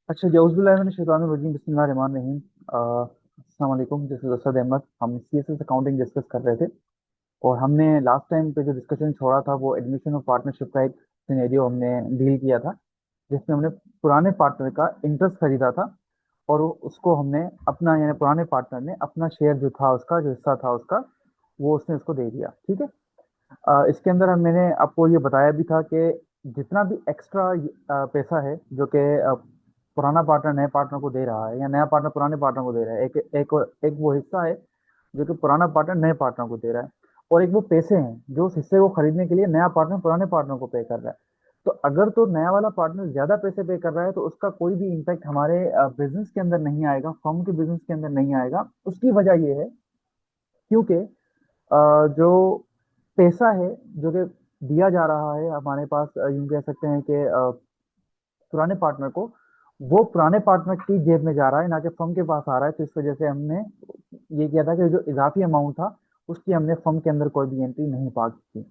अच्छा जी, औज़ुबिल्लाहिमिनश्शैतानिर्रजीम, बिस्मिल्लाहिर्रहमानिर्रहीम। अस्सलाम वालेकुम। This is Asad Ahmed. हम सीएसएस अकाउंटिंग डिस्कस कर रहे थे और हमने लास्ट टाइम पे जो डिस्कशन छोड़ा था वो एडमिशन और पार्टनरशिप का एक सिनेरियो हमने डील किया था, जिसमें हमने पुराने पार्टनर का इंटरेस्ट खरीदा था और उसको हमने अपना, यानी पुराने पार्टनर ने अपना शेयर जो था, उसका जो हिस्सा था उसका, वो उसने उसको दे दिया। ठीक है। इसके अंदर मैंने आपको ये बताया भी था कि जितना भी एक्स्ट्रा पैसा है जो कि पुराना पार्टनर नए पार्टनर को दे रहा है या नया पार्टनर पुराने पार्टनर को दे रहा है, एक वो हिस्सा है जो कि पुराना पार्टनर नए पार्टनर को दे रहा है, और एक वो पैसे हैं जो उस हिस्से को खरीदने के लिए नया पार्टनर पुराने पार्टनर को पे कर रहा है। तो अगर तो नया वाला पार्टनर ज्यादा पैसे पे कर रहा है तो उसका कोई भी इम्पैक्ट हमारे बिजनेस के अंदर नहीं आएगा, फर्म के बिजनेस के अंदर नहीं आएगा। उसकी वजह ये है क्योंकि जो पैसा है जो कि दिया जा रहा है हमारे पास, यूं कह सकते हैं कि पुराने पार्टनर को, वो पुराने पार्टनर की जेब में जा रहा है, ना कि फर्म के पास आ रहा है। तो इस वजह से हमने ये किया था कि जो इजाफी अमाउंट था उसकी हमने फर्म के अंदर कोई भी एंट्री नहीं पास की।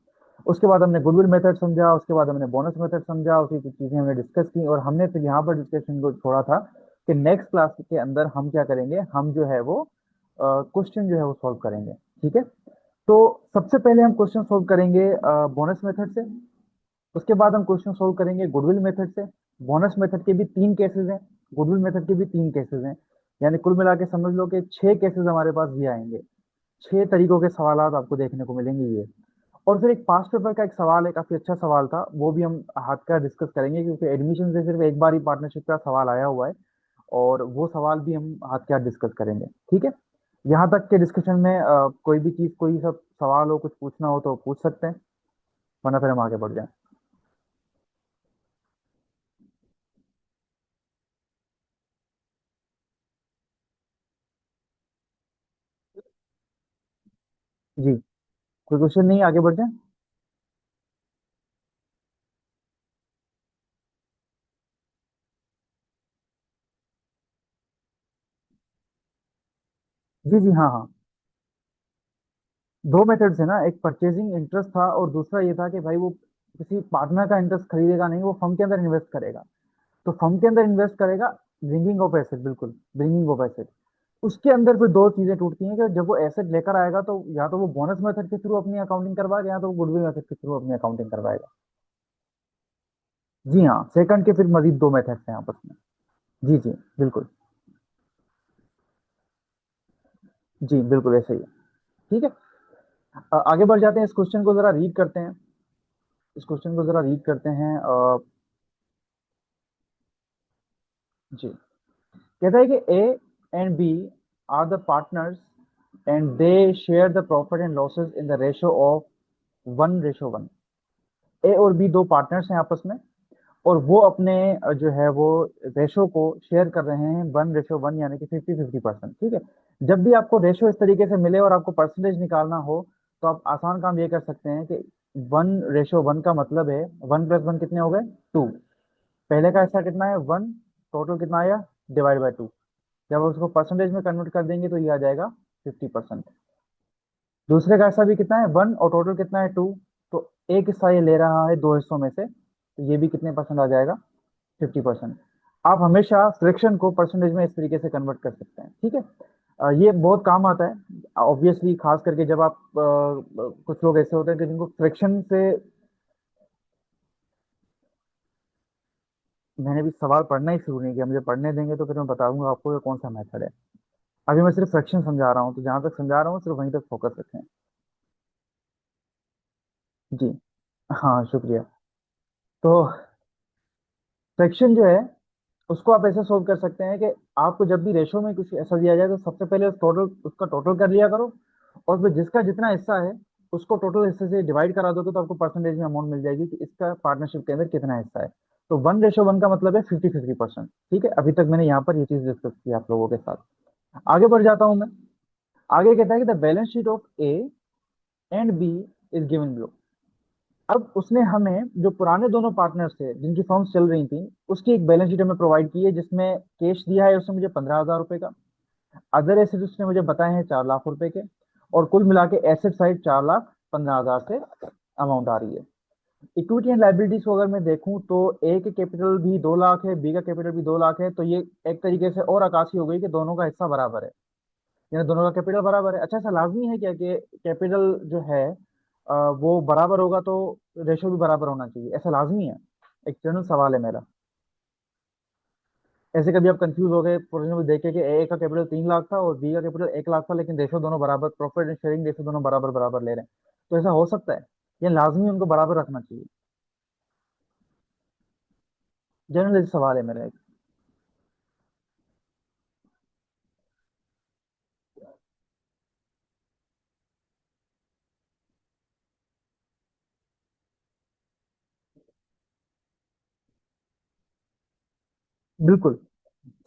उसके बाद हमने गुडविल मेथड समझा, उसके बाद हमने बोनस मेथड समझा, उसकी कुछ चीजें हमने डिस्कस की और हमने फिर यहाँ पर डिस्कशन को छोड़ा था कि नेक्स्ट क्लास के अंदर हम क्या करेंगे, हम जो है वो क्वेश्चन जो है वो सॉल्व करेंगे। ठीक है। तो सबसे पहले हम क्वेश्चन सोल्व करेंगे बोनस मेथड से। उसके बाद हम क्वेश्चन सोल्व करेंगे गुडविल मेथड से। बोनस मेथड के भी तीन केसेस हैं, गुडविल मेथड के भी तीन केसेस हैं, यानी कुल मिला के समझ लो कि छह केसेस हमारे पास ये आएंगे। छह तरीकों के सवाल आपको देखने को मिलेंगे ये। और फिर एक पास्ट पेपर का एक सवाल है, काफी अच्छा सवाल था, वो भी हम हाथ का डिस्कस करेंगे क्योंकि एडमिशन से सिर्फ एक बार ही पार्टनरशिप का सवाल आया हुआ है, और वो सवाल भी हम हाथ के हाथ डिस्कस करेंगे। ठीक है। यहाँ तक के डिस्कशन में कोई भी चीज, कोई सब सवाल हो, कुछ पूछना हो तो पूछ सकते हैं, वरना फिर हम आगे बढ़ जाएं। जी, कोई क्वेश्चन नहीं, आगे बढ़ जाएं। जी जी, हाँ हाँ। दो मेथड्स है ना, एक परचेजिंग इंटरेस्ट था और दूसरा ये था कि भाई वो किसी पार्टनर का इंटरेस्ट खरीदेगा नहीं, वो फर्म के अंदर इन्वेस्ट करेगा। तो फर्म के अंदर इन्वेस्ट करेगा, ब्रिंगिंग ऑफ एसेट, बिल्कुल ब्रिंगिंग ऑफ एसेट। उसके अंदर फिर दो चीजें टूटती हैं कि जब वो एसेट लेकर आएगा तो या तो वो बोनस मेथड के थ्रू अपनी अकाउंटिंग करवाएगा या तो वो गुडविल मेथड के थ्रू अपनी अकाउंटिंग करवाएगा। जी हाँ, सेकंड के फिर मजीद दो मेथड्स हैं आपस में। जी जी, बिल्कुल। जी बिल्कुल ऐसे ही है। ठीक है। आगे बढ़ जाते हैं, इस क्वेश्चन को जरा रीड करते हैं। इस क्वेश्चन को जरा रीड करते हैं। जी, कहता है कि A and B are the partners and they share the profit and losses in the ratio of 1:1। A और बी दो पार्टनर्स हैं आपस में, और वो अपने जो है वो रेशो को शेयर कर रहे हैं 1:1, यानी कि 50-50%। ठीक है। जब भी आपको रेशो इस तरीके से मिले और आपको परसेंटेज निकालना हो तो आप आसान काम ये कर सकते हैं कि 1:1 का मतलब है 1+1 कितने हो गए, 2। पहले का हिस्सा कितना है, 1। टोटल कितना आया, डिवाइड बाई 2। जब आप उसको परसेंटेज में कन्वर्ट कर देंगे तो ये आ जाएगा 50%। दूसरे का हिस्सा भी कितना है, 1, और टोटल कितना है, 2। तो एक हिस्सा ये ले रहा है दो हिस्सों में से, तो ये भी कितने परसेंट आ जाएगा, 50%। आप हमेशा फ्रैक्शन को परसेंटेज में इस तरीके से कन्वर्ट कर सकते हैं। ठीक है। ये बहुत काम आता है ऑब्वियसली, खास करके जब आप कुछ लोग ऐसे होते हैं कि जिनको फ्रैक्शन से, मैंने भी सवाल पढ़ना ही शुरू नहीं किया, मुझे पढ़ने देंगे तो फिर मैं बताऊंगा आपको कि कौन सा मेथड है। अभी मैं सिर्फ फ्रैक्शन समझा रहा हूँ, तो जहां तक समझा रहा हूँ सिर्फ वहीं तक फोकस रखें। जी हाँ, शुक्रिया। तो फ्रैक्शन जो है उसको आप ऐसे सोल्व कर सकते हैं कि आपको जब भी रेशो में कुछ ऐसा दिया जाए तो सबसे पहले उसका टोटल कर लिया करो, और फिर जिसका जितना हिस्सा है उसको टोटल हिस्से से डिवाइड करा दोगे तो आपको परसेंटेज में अमाउंट मिल जाएगी कि इसका पार्टनरशिप के अंदर कितना हिस्सा है। तो 1:1 का मतलब है 50-50%। ठीक है। अभी तक मैंने यहाँ पर ये चीज डिस्कस की आप लोगों के साथ। आगे बढ़ जाता हूँ मैं। आगे कहता है कि the balance sheet of A and B is given below. अब उसने हमें जो पुराने दोनों पार्टनर्स थे जिनकी फर्म्स चल रही थी उसकी एक बैलेंस शीट हमें प्रोवाइड की है, जिसमें कैश दिया है उसने मुझे 15,000 रुपए का, अदर एसेट उसने मुझे बताए हैं 4 लाख रुपए के, और कुल मिला के एसेट साइड 4,15,000 से अमाउंट आ रही है। इक्विटी एंड लाइबिलिटीज को अगर मैं देखूं तो ए के कैपिटल भी 2 लाख है, बी का कैपिटल भी 2 लाख है, तो ये एक तरीके से और आकाशी हो गई कि दोनों का हिस्सा बराबर है, यानी दोनों का कैपिटल बराबर है। अच्छा, ऐसा लाजमी है क्या कि कैपिटल जो है वो बराबर होगा तो रेशो भी बराबर होना चाहिए, ऐसा लाजमी है? एक जनरल सवाल है मेरा। ऐसे कभी आप कंफ्यूज हो गए प्रोजेक्ट में देखे कि ए का कैपिटल 3 लाख था और बी का कैपिटल 1 लाख था, लेकिन रेशो दोनों बराबर, प्रॉफिट एंड शेयरिंग रेशो दोनों बराबर बराबर ले रहे हैं, तो ऐसा हो सकता है? ये लाजमी उनको बराबर रखना चाहिए? जनरल सवाल है मेरा एक। बिल्कुल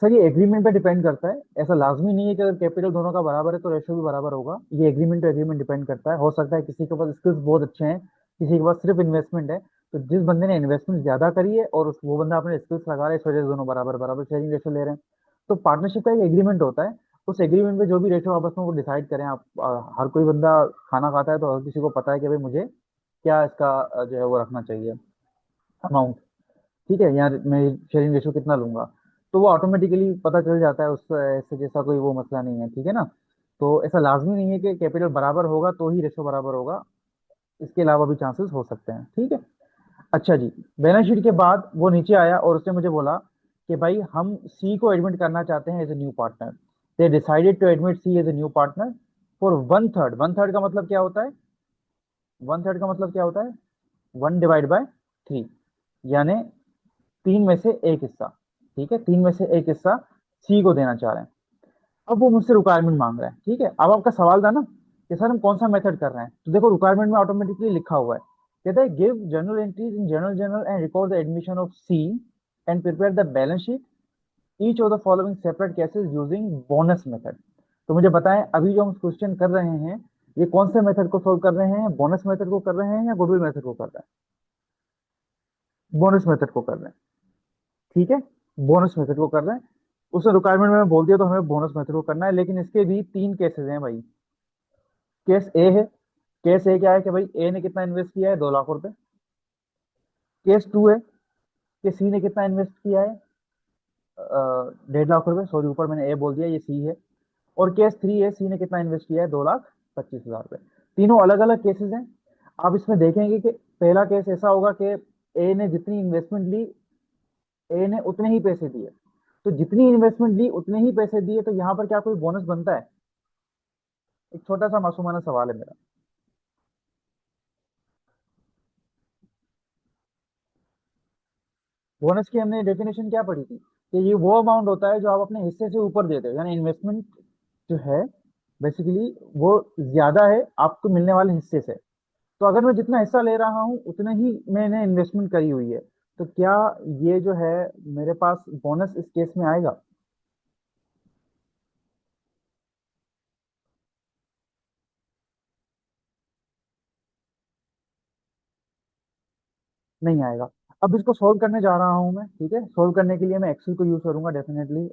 सर, ये एग्रीमेंट पे डिपेंड करता है, ऐसा लाजमी नहीं है कि अगर कैपिटल दोनों का बराबर है तो रेशो भी बराबर होगा। ये एग्रीमेंट टू एग्रीमेंट डिपेंड करता है। हो सकता है किसी के पास स्किल्स बहुत अच्छे हैं, किसी के पास सिर्फ इन्वेस्टमेंट है, तो जिस बंदे ने इन्वेस्टमेंट ज्यादा करी है और वो बंदा अपने स्किल्स लगा रहा है, इस वजह से दोनों बराबर बराबर शेयरिंग रेशो ले रहे हैं। तो पार्टनरशिप का एक एग्रीमेंट होता है, उस एग्रीमेंट में जो भी रेशो आपस में वो डिसाइड करें। आप हर कोई बंदा खाना खाता है तो हर किसी को पता है कि भाई मुझे क्या इसका जो है वो रखना चाहिए अमाउंट, ठीक है, यार मैं शेयरिंग रेशो कितना लूंगा, तो वो ऑटोमेटिकली पता चल जाता है उससे, ऐसे जैसा कोई वो मसला नहीं है, ठीक है ना? तो ऐसा लाजमी नहीं है कि कैपिटल बराबर होगा तो ही रेशो बराबर होगा, इसके अलावा भी चांसेस हो सकते हैं, ठीक है। अच्छा जी, बैलेंस शीट के बाद वो नीचे आया और उसने मुझे बोला कि भाई हम सी को एडमिट करना चाहते हैं as a new partner. They decided to admit C as a new partner for 1/3। 1/3 का मतलब क्या होता है? 1/3 का मतलब क्या होता है? 1/3, यानी 3 में से 1 हिस्सा, ठीक है, 3 में से 1 हिस्सा सी को देना चाह रहे हैं। अब वो मुझसे रिक्वायरमेंट मांग रहा है, ठीक है। अब आपका सवाल था ना कि सर हम कौन सा मेथड कर रहे हैं, तो देखो रिक्वायरमेंट में ऑटोमेटिकली लिखा हुआ है, कहता है give journal entries in journal and record the admission of C and prepare the balance sheet each of the following separate cases using bonus method. तो मुझे बताएं, अभी जो हम क्वेश्चन कर रहे हैं ये कौन से मेथड को सोल्व कर रहे हैं? बोनस मेथड को कर रहे हैं या गुडविल मेथड को कर रहे हैं? बोनस मेथड को कर रहे हैं, ठीक है, बोनस मेथड को कर रहे हैं। उसने रिक्वायरमेंट में बोल दिया तो हमें बोनस मेथड को करना है, लेकिन इसके भी 3 केसेस हैं भाई। केस ए है, केस ए क्या है कि भाई ए ने कितना इन्वेस्ट किया है? 2 लाख रुपए। केस टू है कि सी ने कितना इन्वेस्ट किया है? 1.5 लाख रुपए, सॉरी ऊपर मैंने ए बोल दिया, ये सी है। और केस थ्री है, सी ने कितना इन्वेस्ट किया है? 2,25,000 रुपए। तीनों अलग अलग केसेस हैं। आप इसमें देखेंगे कि पहला केस ऐसा होगा कि ए ने जितनी इन्वेस्टमेंट ली, ए ने उतने ही पैसे दिए, तो जितनी इन्वेस्टमेंट ली उतने ही पैसे दिए, तो यहाँ पर क्या कोई बोनस बनता है? एक छोटा सा मासूमाना सवाल है मेरा। बोनस की हमने डेफिनेशन क्या पढ़ी थी कि ये वो अमाउंट होता है जो आप अपने हिस्से से ऊपर देते हो, यानी इन्वेस्टमेंट जो है बेसिकली वो ज्यादा है आपको मिलने वाले हिस्से से। तो अगर मैं जितना हिस्सा ले रहा हूँ उतने ही मैंने इन्वेस्टमेंट करी हुई है, तो क्या ये जो है मेरे पास बोनस इस केस में आएगा? नहीं आएगा। अब इसको सोल्व करने जा रहा हूँ मैं, ठीक है। सोल्व करने के लिए मैं एक्सेल को यूज करूंगा डेफिनेटली,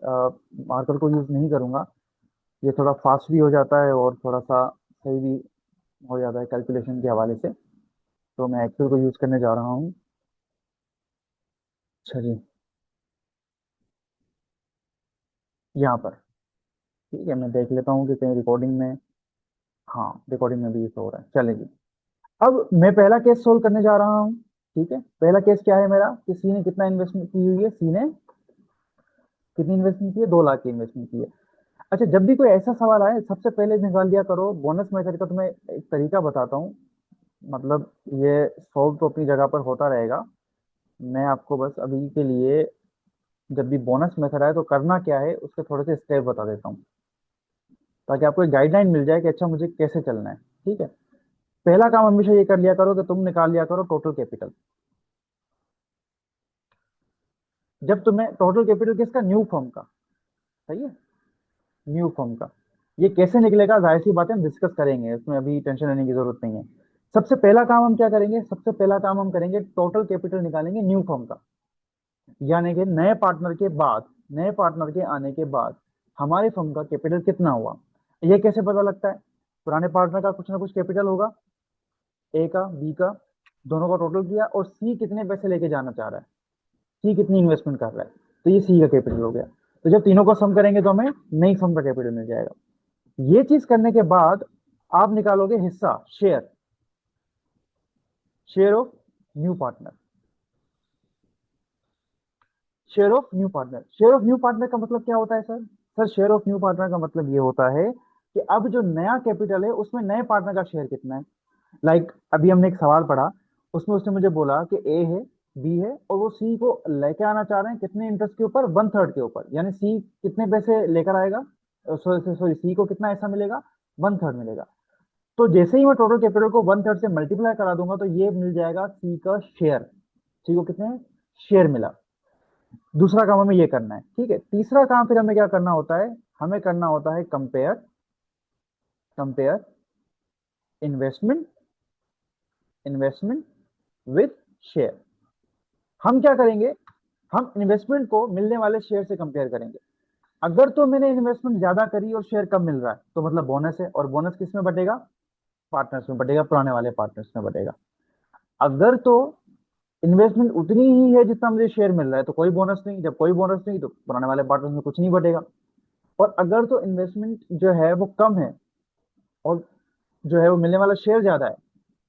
मार्कर को यूज नहीं करूंगा। ये थोड़ा फास्ट भी हो जाता है और थोड़ा सा सही भी हो जाता है कैलकुलेशन के हवाले से। तो मैं एक्सेल को यूज करने जा रहा हूँ। अच्छा जी, यहाँ पर ठीक है, मैं देख लेता हूँ कि कहीं रिकॉर्डिंग में, हाँ रिकॉर्डिंग में भी ये हो रहा है, चलेगी। अब मैं पहला केस सोल्व करने जा रहा हूँ, ठीक है। पहला केस क्या है मेरा कि सी ने कितना इन्वेस्टमेंट की हुई है? सी ने कितनी इन्वेस्टमेंट की है? 2 लाख की इन्वेस्टमेंट की है। अच्छा, जब भी कोई ऐसा सवाल आए सबसे पहले निकाल लिया करो बोनस मेथड का। तुम्हें एक तरीका बताता हूँ, मतलब ये सॉल्व तो अपनी जगह पर होता रहेगा। मैं आपको बस अभी के लिए जब भी बोनस मेथड आए तो करना क्या है उसके थोड़े से स्टेप बता देता हूँ, ताकि आपको एक गाइडलाइन मिल जाए कि अच्छा मुझे कैसे चलना है, ठीक है। पहला काम हमेशा ये कर लिया करो कि तुम निकाल लिया करो टोटल कैपिटल। जब तुम्हें टोटल कैपिटल किसका? न्यू फर्म का, सही है, न्यू फर्म का। ये कैसे निकलेगा जाहिर सी बात है हम डिस्कस करेंगे, इसमें अभी टेंशन लेने की जरूरत नहीं है। सबसे पहला काम हम क्या करेंगे? सबसे पहला काम हम करेंगे टोटल कैपिटल निकालेंगे न्यू फर्म का, यानी कि नए पार्टनर के बाद, नए पार्टनर के आने के बाद हमारे फर्म का कैपिटल कितना हुआ। ये कैसे पता लगता है? पुराने पार्टनर का कुछ ना कुछ कैपिटल होगा, ए का, बी का, दोनों का टोटल किया, और सी कितने पैसे लेके जाना चाह रहा है, सी कितनी इन्वेस्टमेंट कर रहा है, तो ये सी का कैपिटल हो गया। तो जब तीनों को सम करेंगे तो हमें नई फर्म का कैपिटल मिल जाएगा। ये चीज करने के बाद आप निकालोगे हिस्सा, share, share of new partner, share of new partner. Share of new partner का मतलब क्या होता है sir? Sir share of new partner का मतलब ये होता है कि अब जो नया कैपिटल है उसमें नए पार्टनर का शेयर कितना है। लाइक अभी हमने एक सवाल पढ़ा, उसमें उसने मुझे बोला कि ए है, बी है, और वो सी को लेके आना चाह रहे हैं कितने इंटरेस्ट के ऊपर, वन थर्ड के ऊपर, यानी सी कितने पैसे लेकर आएगा, सॉरी सॉरी, सी को कितना ऐसा मिलेगा, वन थर्ड मिलेगा। तो जैसे ही मैं टोटल कैपिटल को वन थर्ड से मल्टीप्लाई करा दूंगा तो ये मिल जाएगा सी का शेयर। सी को कितने शेयर मिला। दूसरा काम हमें ये करना है, ठीक है। तीसरा काम फिर हमें क्या करना होता है, हमें करना होता है compare, compare investment, investment with share. हम क्या करेंगे, हम इन्वेस्टमेंट को मिलने वाले शेयर से कंपेयर करेंगे। अगर तो मैंने इन्वेस्टमेंट ज्यादा करी और शेयर कम मिल रहा है तो मतलब बोनस है, और बोनस किस में बटेगा, पार्टनर्स में बटेगा, पुराने वाले पार्टनर्स में बटेगा। अगर तो इन्वेस्टमेंट उतनी ही है जितना मुझे शेयर मिल रहा है तो कोई बोनस नहीं, जब कोई बोनस नहीं तो पुराने वाले पार्टनर्स में कुछ नहीं बटेगा। और अगर तो इन्वेस्टमेंट जो है वो कम है और जो है वो मिलने वाला शेयर ज्यादा है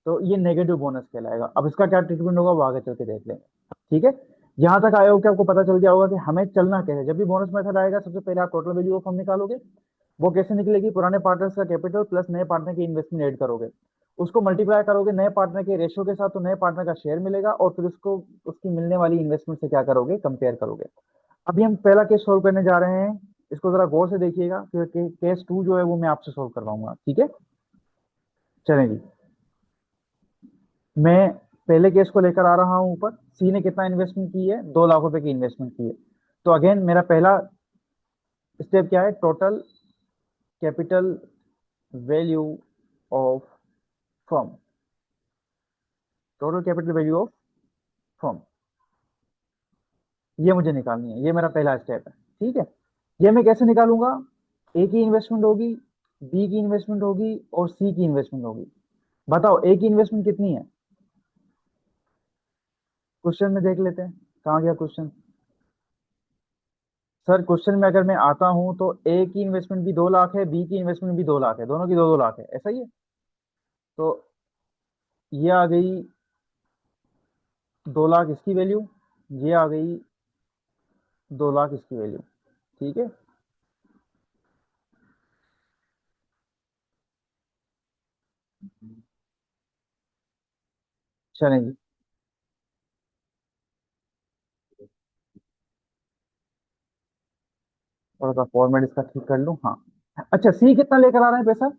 तो ये नेगेटिव बोनस कहलाएगा। अब इसका क्या ट्रीटमेंट होगा वो आगे चल के देख लेंगे, ठीक है। यहाँ तक आए हो कि आपको पता चल गया होगा कि हमें चलना क्या है। जब भी बोनस मेथड आएगा सबसे पहले आप टोटल वैल्यू ऑफ फर्म निकालोगे। वो कैसे निकलेगी, पुराने पार्टनर्स का कैपिटल प्लस नए पार्टनर की इन्वेस्टमेंट ऐड करोगे, उसको मल्टीप्लाई करोगे नए पार्टनर के रेशियो के साथ तो नए पार्टनर का शेयर मिलेगा, और फिर उसको उसकी मिलने वाली इन्वेस्टमेंट से क्या करोगे, कंपेयर करोगे। अभी हम पहला केस सोल्व करने जा रहे हैं, इसको जरा गौर से देखिएगा क्योंकि केस टू जो है वो मैं आपसे सोल्व करवाऊंगा, ठीक है। चलें जी, मैं पहले केस को लेकर आ रहा हूं ऊपर। सी ने कितना इन्वेस्टमेंट की है, 2 लाख रुपए की इन्वेस्टमेंट की है। तो अगेन मेरा पहला स्टेप क्या है, total capital value of firm, total capital value of firm, ये मुझे निकालनी है, ये मेरा पहला स्टेप है, ठीक है। ये मैं कैसे निकालूंगा, ए की इन्वेस्टमेंट होगी, बी की इन्वेस्टमेंट होगी, और सी की इन्वेस्टमेंट होगी। बताओ ए की इन्वेस्टमेंट कितनी है, क्वेश्चन में देख लेते हैं, कहाँ गया क्वेश्चन। सर क्वेश्चन में अगर मैं आता हूं तो ए की इन्वेस्टमेंट भी 2 लाख है, बी की इन्वेस्टमेंट भी 2 लाख है, दोनों की 2-2 लाख है, ऐसा ही है। तो ये आ गई 2 लाख इसकी वैल्यू, ये आ गई 2 लाख इसकी वैल्यू, ठीक है। चलें जी, थोड़ा सा फॉर्मेट इसका ठीक कर लूं, हाँ। अच्छा सी कितना लेकर आ रहा है पैसा,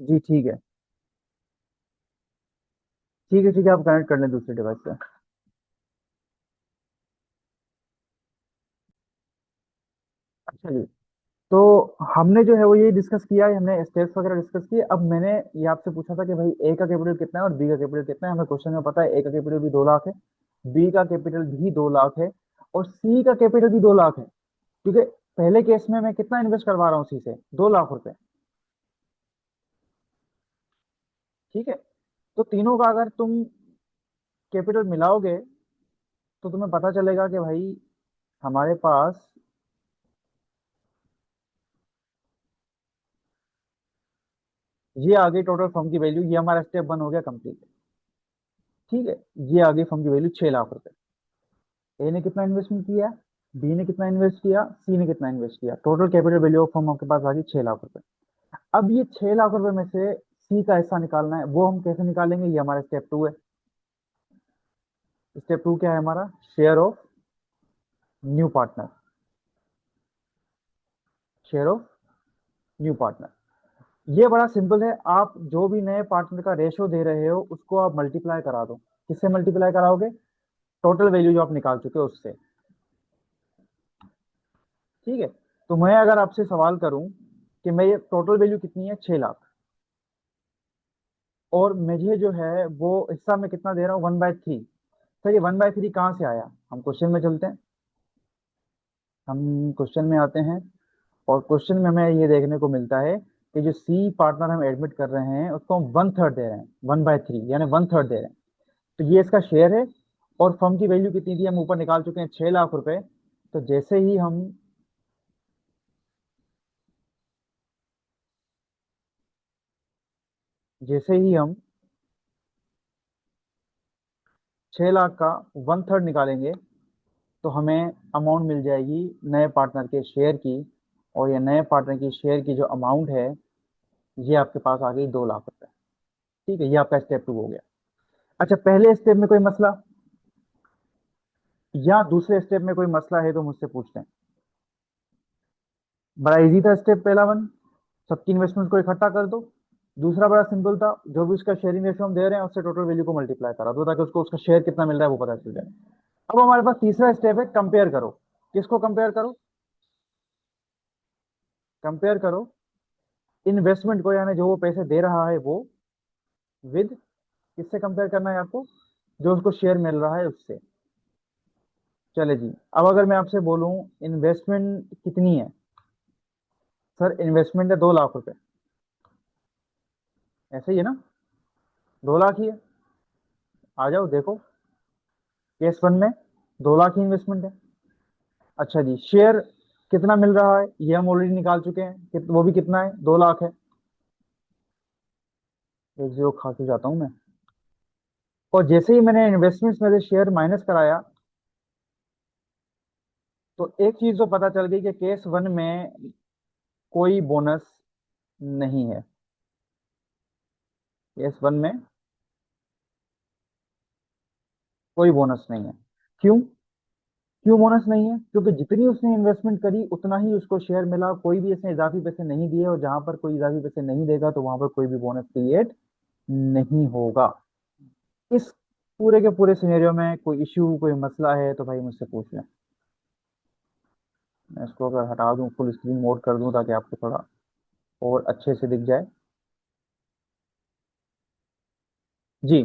जी ठीक है, ठीक है, ठीक है, आप कनेक्ट कर लें दूसरे डिवाइस से। अच्छा जी, तो हमने जो है वो ये डिस्कस किया है, हमने स्टेप्स वगैरह डिस्कस किए। अब मैंने ये आपसे पूछा था कि भाई ए का कैपिटल कितना है और बी का कैपिटल कितना है। हमें क्वेश्चन में पता है ए का कैपिटल भी 2 लाख है, बी का कैपिटल भी 2 लाख है, और सी का कैपिटल भी 2 लाख है। क्योंकि पहले केस में मैं कितना इन्वेस्ट करवा रहा हूँ सी से, 2 लाख रुपए, ठीक है। तो तीनों का अगर तुम कैपिटल मिलाओगे तो तुम्हें पता चलेगा कि भाई हमारे पास ये आ गई टोटल फर्म की वैल्यू, ये हमारा स्टेप 1 हो गया कंप्लीट, ठीक है। ये आ गई फर्म की वैल्यू 6 लाख रुपए। ए ने कितना इन्वेस्टमेंट किया, बी ने कितना इन्वेस्ट किया, सी ने कितना इन्वेस्ट किया, total capital value of firm आपके पास आ गई 6 लाख रुपए। अब ये 6 लाख रुपए में से सी का हिस्सा निकालना है, वो हम कैसे निकालेंगे, ये हमारा स्टेप 2 है। स्टेप 2 क्या है हमारा, share of new partner, share of new partner. ये बड़ा सिंपल है, आप जो भी नए पार्टनर का रेशो दे रहे हो उसको आप मल्टीप्लाई करा दो। किससे मल्टीप्लाई कराओगे, टोटल वैल्यू जो आप निकाल चुके हो उससे, ठीक है। तो मैं अगर आपसे सवाल करूं कि मैं ये टोटल वैल्यू कितनी है, 6 लाख, और मुझे जो है वो हिस्सा में कितना दे रहा हूँ, 1/3। सर ये 1/3 कहाँ से आया, हम क्वेश्चन में चलते हैं, हम क्वेश्चन में आते हैं। और क्वेश्चन में हमें ये देखने को मिलता है कि जो सी पार्टनर हम एडमिट कर रहे हैं उसको हम 1/3 दे रहे हैं, 1/3 यानी 1/3 दे रहे हैं। तो ये इसका शेयर है। और फर्म की वैल्यू कितनी थी हम ऊपर निकाल चुके हैं, 6 लाख रुपए। तो जैसे ही हम 6 लाख का 1/3 निकालेंगे तो हमें अमाउंट मिल जाएगी नए पार्टनर के शेयर की। और ये नए पार्टनर की शेयर की जो अमाउंट है, ये आपके पास आ गई 2 लाख रुपए। ठीक है, ये आपका स्टेप 2 हो गया। अच्छा, पहले स्टेप में कोई मसला या दूसरे स्टेप में कोई मसला है तो मुझसे पूछ लें। बड़ा इजी था स्टेप पहला वन, सबकी इन्वेस्टमेंट को इकट्ठा कर दो। दूसरा बड़ा सिंपल था, जो भी उसका शेयरिंग रेशो हम दे रहे हैं उससे टोटल वैल्यू को मल्टीप्लाई करा दो ताकि उसको उसका शेयर कितना मिल रहा है वो पता चल जाए। अब हमारे पास तीसरा स्टेप है, कंपेयर करो। किसको कंपेयर करो? कंपेयर करो इन्वेस्टमेंट को, यानी जो वो पैसे दे रहा है वो, विद, किससे कंपेयर करना है आपको? जो उसको शेयर मिल रहा है उससे। चले जी, अब अगर मैं आपसे बोलूं इन्वेस्टमेंट कितनी है, सर इन्वेस्टमेंट है 2 लाख रुपए, ऐसे ही है ना? 2 लाख ही है। आ जाओ देखो, केस वन में 2 लाख ही इन्वेस्टमेंट है। अच्छा जी, शेयर कितना मिल रहा है ये हम ऑलरेडी निकाल चुके हैं, वो भी कितना है, 2 लाख है। एक जीरो खा के जाता हूं मैं। और जैसे ही मैंने इन्वेस्टमेंट्स में से शेयर माइनस कराया, तो एक चीज तो पता चल गई कि केस वन में कोई बोनस नहीं है। केस वन में कोई बोनस नहीं है। क्यों? क्यों बोनस नहीं है? क्योंकि जितनी उसने इन्वेस्टमेंट करी उतना ही उसको शेयर मिला, कोई भी इसने इजाफी पैसे नहीं दिए, और जहां पर कोई इजाफी पैसे नहीं देगा तो वहां पर कोई भी बोनस क्रिएट नहीं होगा। इस पूरे के पूरे सिनेरियो में कोई इश्यू, कोई मसला है तो भाई मुझसे पूछ लें। मैं इसको अगर हटा दूं, फुल स्क्रीन मोड कर दूं ताकि आपको थोड़ा और अच्छे से दिख जाए। जी,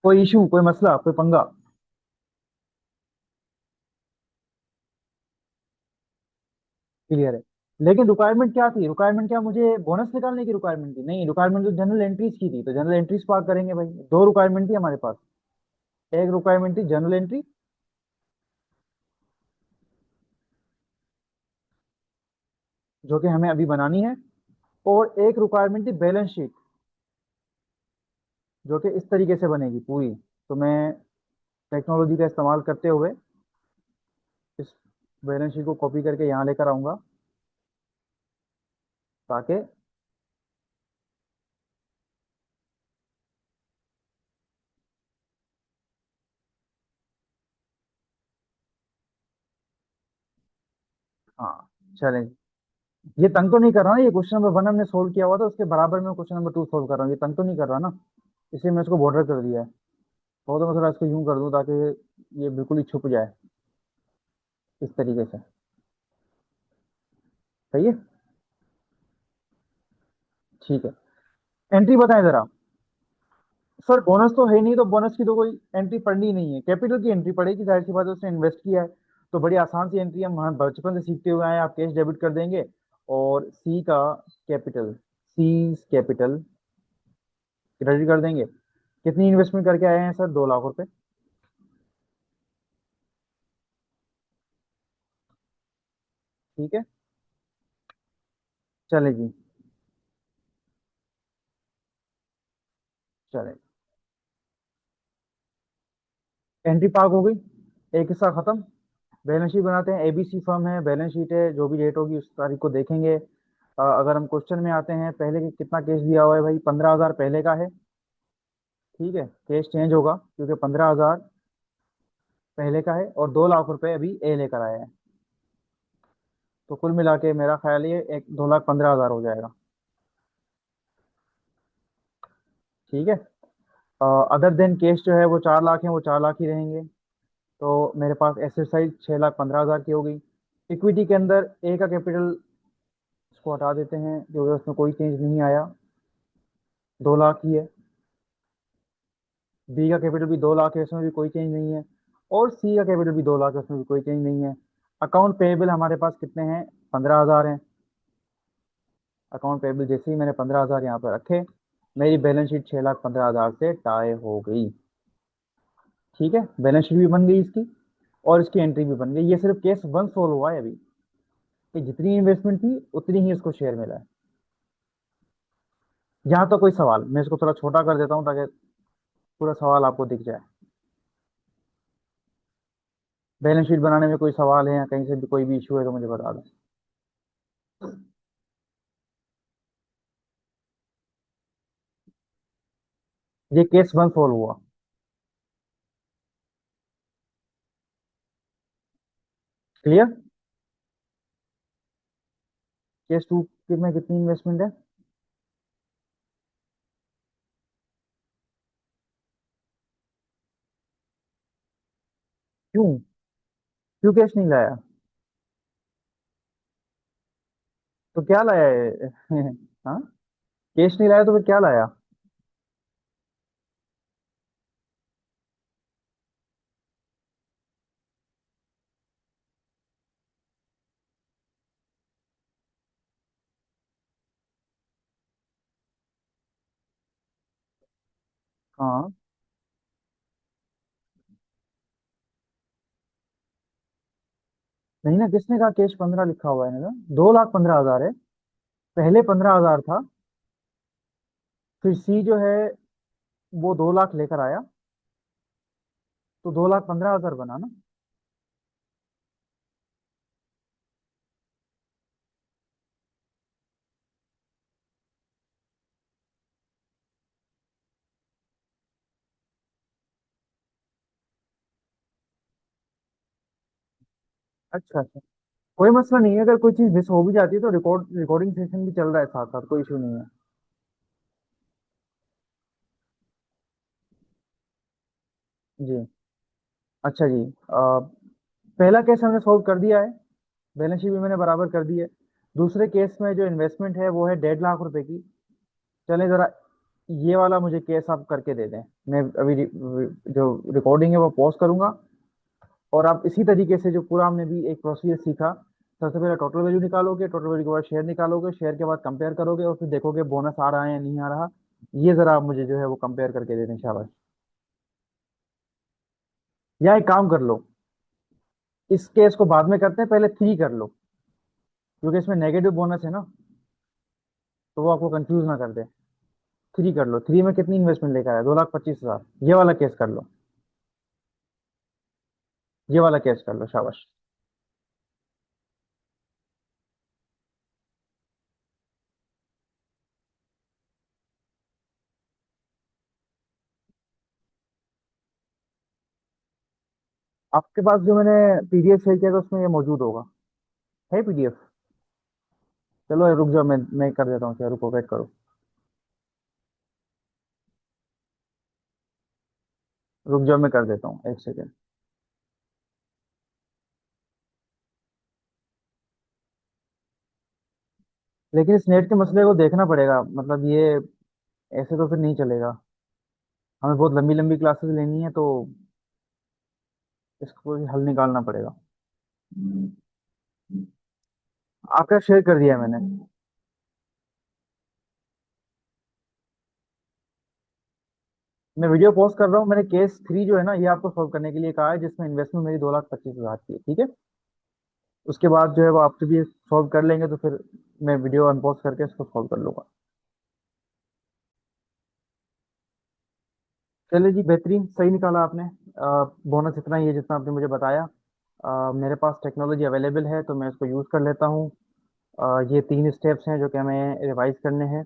कोई इशू, कोई मसला, कोई पंगा? क्लियर है। लेकिन रिक्वायरमेंट क्या थी? रिक्वायरमेंट क्या, मुझे बोनस निकालने की रिक्वायरमेंट थी? नहीं, रिक्वायरमेंट तो जनरल एंट्रीज की थी, तो जनरल एंट्रीज पार करेंगे भाई। दो रिक्वायरमेंट थी हमारे पास। एक रिक्वायरमेंट थी जनरल एंट्री, जो कि हमें अभी बनानी है। और एक रिक्वायरमेंट थी बैलेंस शीट, जो कि इस तरीके से बनेगी पूरी। तो मैं टेक्नोलॉजी का इस्तेमाल करते हुए इस बैलेंस शीट को कॉपी करके यहाँ लेकर आऊंगा, ताकि, हाँ चलें। ये तंग तो नहीं कर रहा ना? ये क्वेश्चन नंबर वन हमने सोल्व किया हुआ था, उसके बराबर में क्वेश्चन नंबर 2 सोल्व कर रहा हूँ। ये तंग तो नहीं कर रहा ना? इसलिए मैं इसको बॉर्डर कर दिया है। तो मैं थोड़ा इसको यूं कर दूं ताकि ये बिल्कुल ही छुप जाए, इस तरीके से। सही है। ठीक है, एंट्री बताएं जरा। सर बोनस तो है नहीं, तो बोनस की तो कोई एंट्री पढ़नी ही नहीं है। कैपिटल की एंट्री पड़ेगी, जाहिर सी बात है, उसने इन्वेस्ट किया है। तो बड़ी आसान सी एंट्री, हम बचपन से सीखते हुए आए हैं। आप कैश डेबिट कर देंगे और सी का कैपिटल, सी कैपिटल क्रेडिट कर देंगे। कितनी इन्वेस्टमेंट करके आए हैं सर? 2 लाख रुपए। ठीक है, चले जी, चले। एंट्री पास हो गई, एक हिस्सा खत्म। बैलेंस शीट बनाते हैं। एबीसी फर्म है, बैलेंस शीट है, जो भी डेट होगी उस तारीख को देखेंगे। अगर हम क्वेश्चन में आते हैं, पहले के कितना केस दिया हुआ है भाई? 15,000 पहले का है। ठीक है, केस चेंज होगा क्योंकि 15,000 पहले का है और 2 लाख रुपए अभी ए लेकर आया है। तो कुल मिला के मेरा ख्याल ये एक 2,15,000 हो जाएगा। ठीक है। अदर देन केस जो है वो 4 लाख है, वो 4 लाख ही रहेंगे। तो मेरे पास एसेट साइज 6,15,000 की हो गई। इक्विटी के अंदर ए का कैपिटल इसको हटा देते हैं क्योंकि उसमें कोई चेंज नहीं आया, 2 लाख ही है। बी का कैपिटल भी 2 लाख है, इसमें भी कोई चेंज नहीं है। और सी का कैपिटल भी 2 लाख है, उसमें भी कोई चेंज नहीं है। अकाउंट पेएबल हमारे पास कितने हैं? 15,000 है। अकाउंट पेबल जैसे ही मैंने 15,000 यहाँ पर रखे, मेरी बैलेंस शीट 6,15,000 से टाई हो गई। ठीक है, बैलेंस शीट भी बन गई इसकी, और इसकी एंट्री भी बन गई। ये सिर्फ केस वन सोल्व हुआ है अभी, कि जितनी इन्वेस्टमेंट थी उतनी ही इसको शेयर मिला है। यहाँ तो कोई सवाल, मैं इसको थोड़ा छोटा कर देता हूँ ताकि पूरा सवाल आपको दिख जाए। बैलेंस शीट बनाने में कोई सवाल है या कहीं से भी कोई भी इशू है तो मुझे बता दो। ये केस वन सोल्व हुआ। क्लियर। केस टू में कितनी इन्वेस्टमेंट है? क्यों? क्यों कैश नहीं लाया? तो क्या लाया है? हाँ, कैश नहीं लाया तो फिर क्या लाया? हाँ, नहीं ना, किसने कहा कैश 15 लिखा हुआ है ना? 2,15,000 है। पहले 15,000 था, फिर सी जो है वो 2 लाख लेकर आया, तो 2,15,000 बना ना। अच्छा अच्छा, कोई मसला नहीं है। अगर कोई चीज मिस हो भी जाती है तो रिकॉर्डिंग सेशन भी चल रहा है साथ साथ, कोई इशू नहीं है। जी। अच्छा जी। पहला केस हमने सॉल्व कर दिया है, बैलेंस शीट भी मैंने बराबर कर दी है। दूसरे केस में जो इन्वेस्टमेंट है वो है 1.5 लाख रुपए की। चलें जरा, ये वाला मुझे केस आप करके दे दें। मैं अभी जो रिकॉर्डिंग है वो पॉज करूंगा, और आप इसी तरीके से जो पूरा हमने भी एक प्रोसीजर सीखा, सबसे पहले टोटल वैल्यू निकालोगे, टोटल वैल्यू के बाद शेयर निकालोगे, शेयर के बाद कंपेयर करोगे, और फिर देखोगे बोनस आ रहा है या नहीं आ रहा। ये जरा आप मुझे जो है वो कंपेयर करके दे दें, शाबाश। या एक काम कर लो, इस केस को बाद में करते हैं, पहले थ्री कर लो, क्योंकि इसमें नेगेटिव बोनस है ना, तो वो आपको कंफ्यूज ना कर दे। थ्री कर लो। थ्री में कितनी इन्वेस्टमेंट लेकर आया? 2,25,000। ये वाला केस कर लो, ये वाला केस कर लो, शाबाश। आपके पास जो मैंने पीडीएफ शेयर किया था उसमें ये मौजूद होगा, है पीडीएफ? चलो रुक जाओ, मैं कर देता हूँ, क्या, रुको, वेट करो। रुक जाओ, मैं कर देता हूँ, एक सेकेंड। लेकिन इस नेट के मसले को देखना पड़ेगा, मतलब ये ऐसे तो फिर नहीं चलेगा। हमें बहुत लंबी लंबी क्लासेस लेनी है, तो इसको कोई हल निकालना पड़ेगा। आपका शेयर कर दिया है मैंने। मैं वीडियो पोस्ट कर रहा हूँ। मैंने केस थ्री जो है ना, ये आपको सॉल्व करने के लिए कहा है, जिसमें इन्वेस्टमेंट मेरी 2,25,000 की है, ठीक है। उसके बाद जो है वो आपसे भी सॉल्व कर लेंगे, तो फिर मैं वीडियो अनपॉज करके इसको सॉल्व कर लूंगा। चलिए जी, बेहतरीन, सही निकाला आपने। बोनस इतना ही है जितना आपने मुझे बताया। मेरे पास टेक्नोलॉजी अवेलेबल है तो मैं इसको यूज़ कर लेता हूँ। ये तीन स्टेप्स हैं जो कि हमें रिवाइज करने हैं,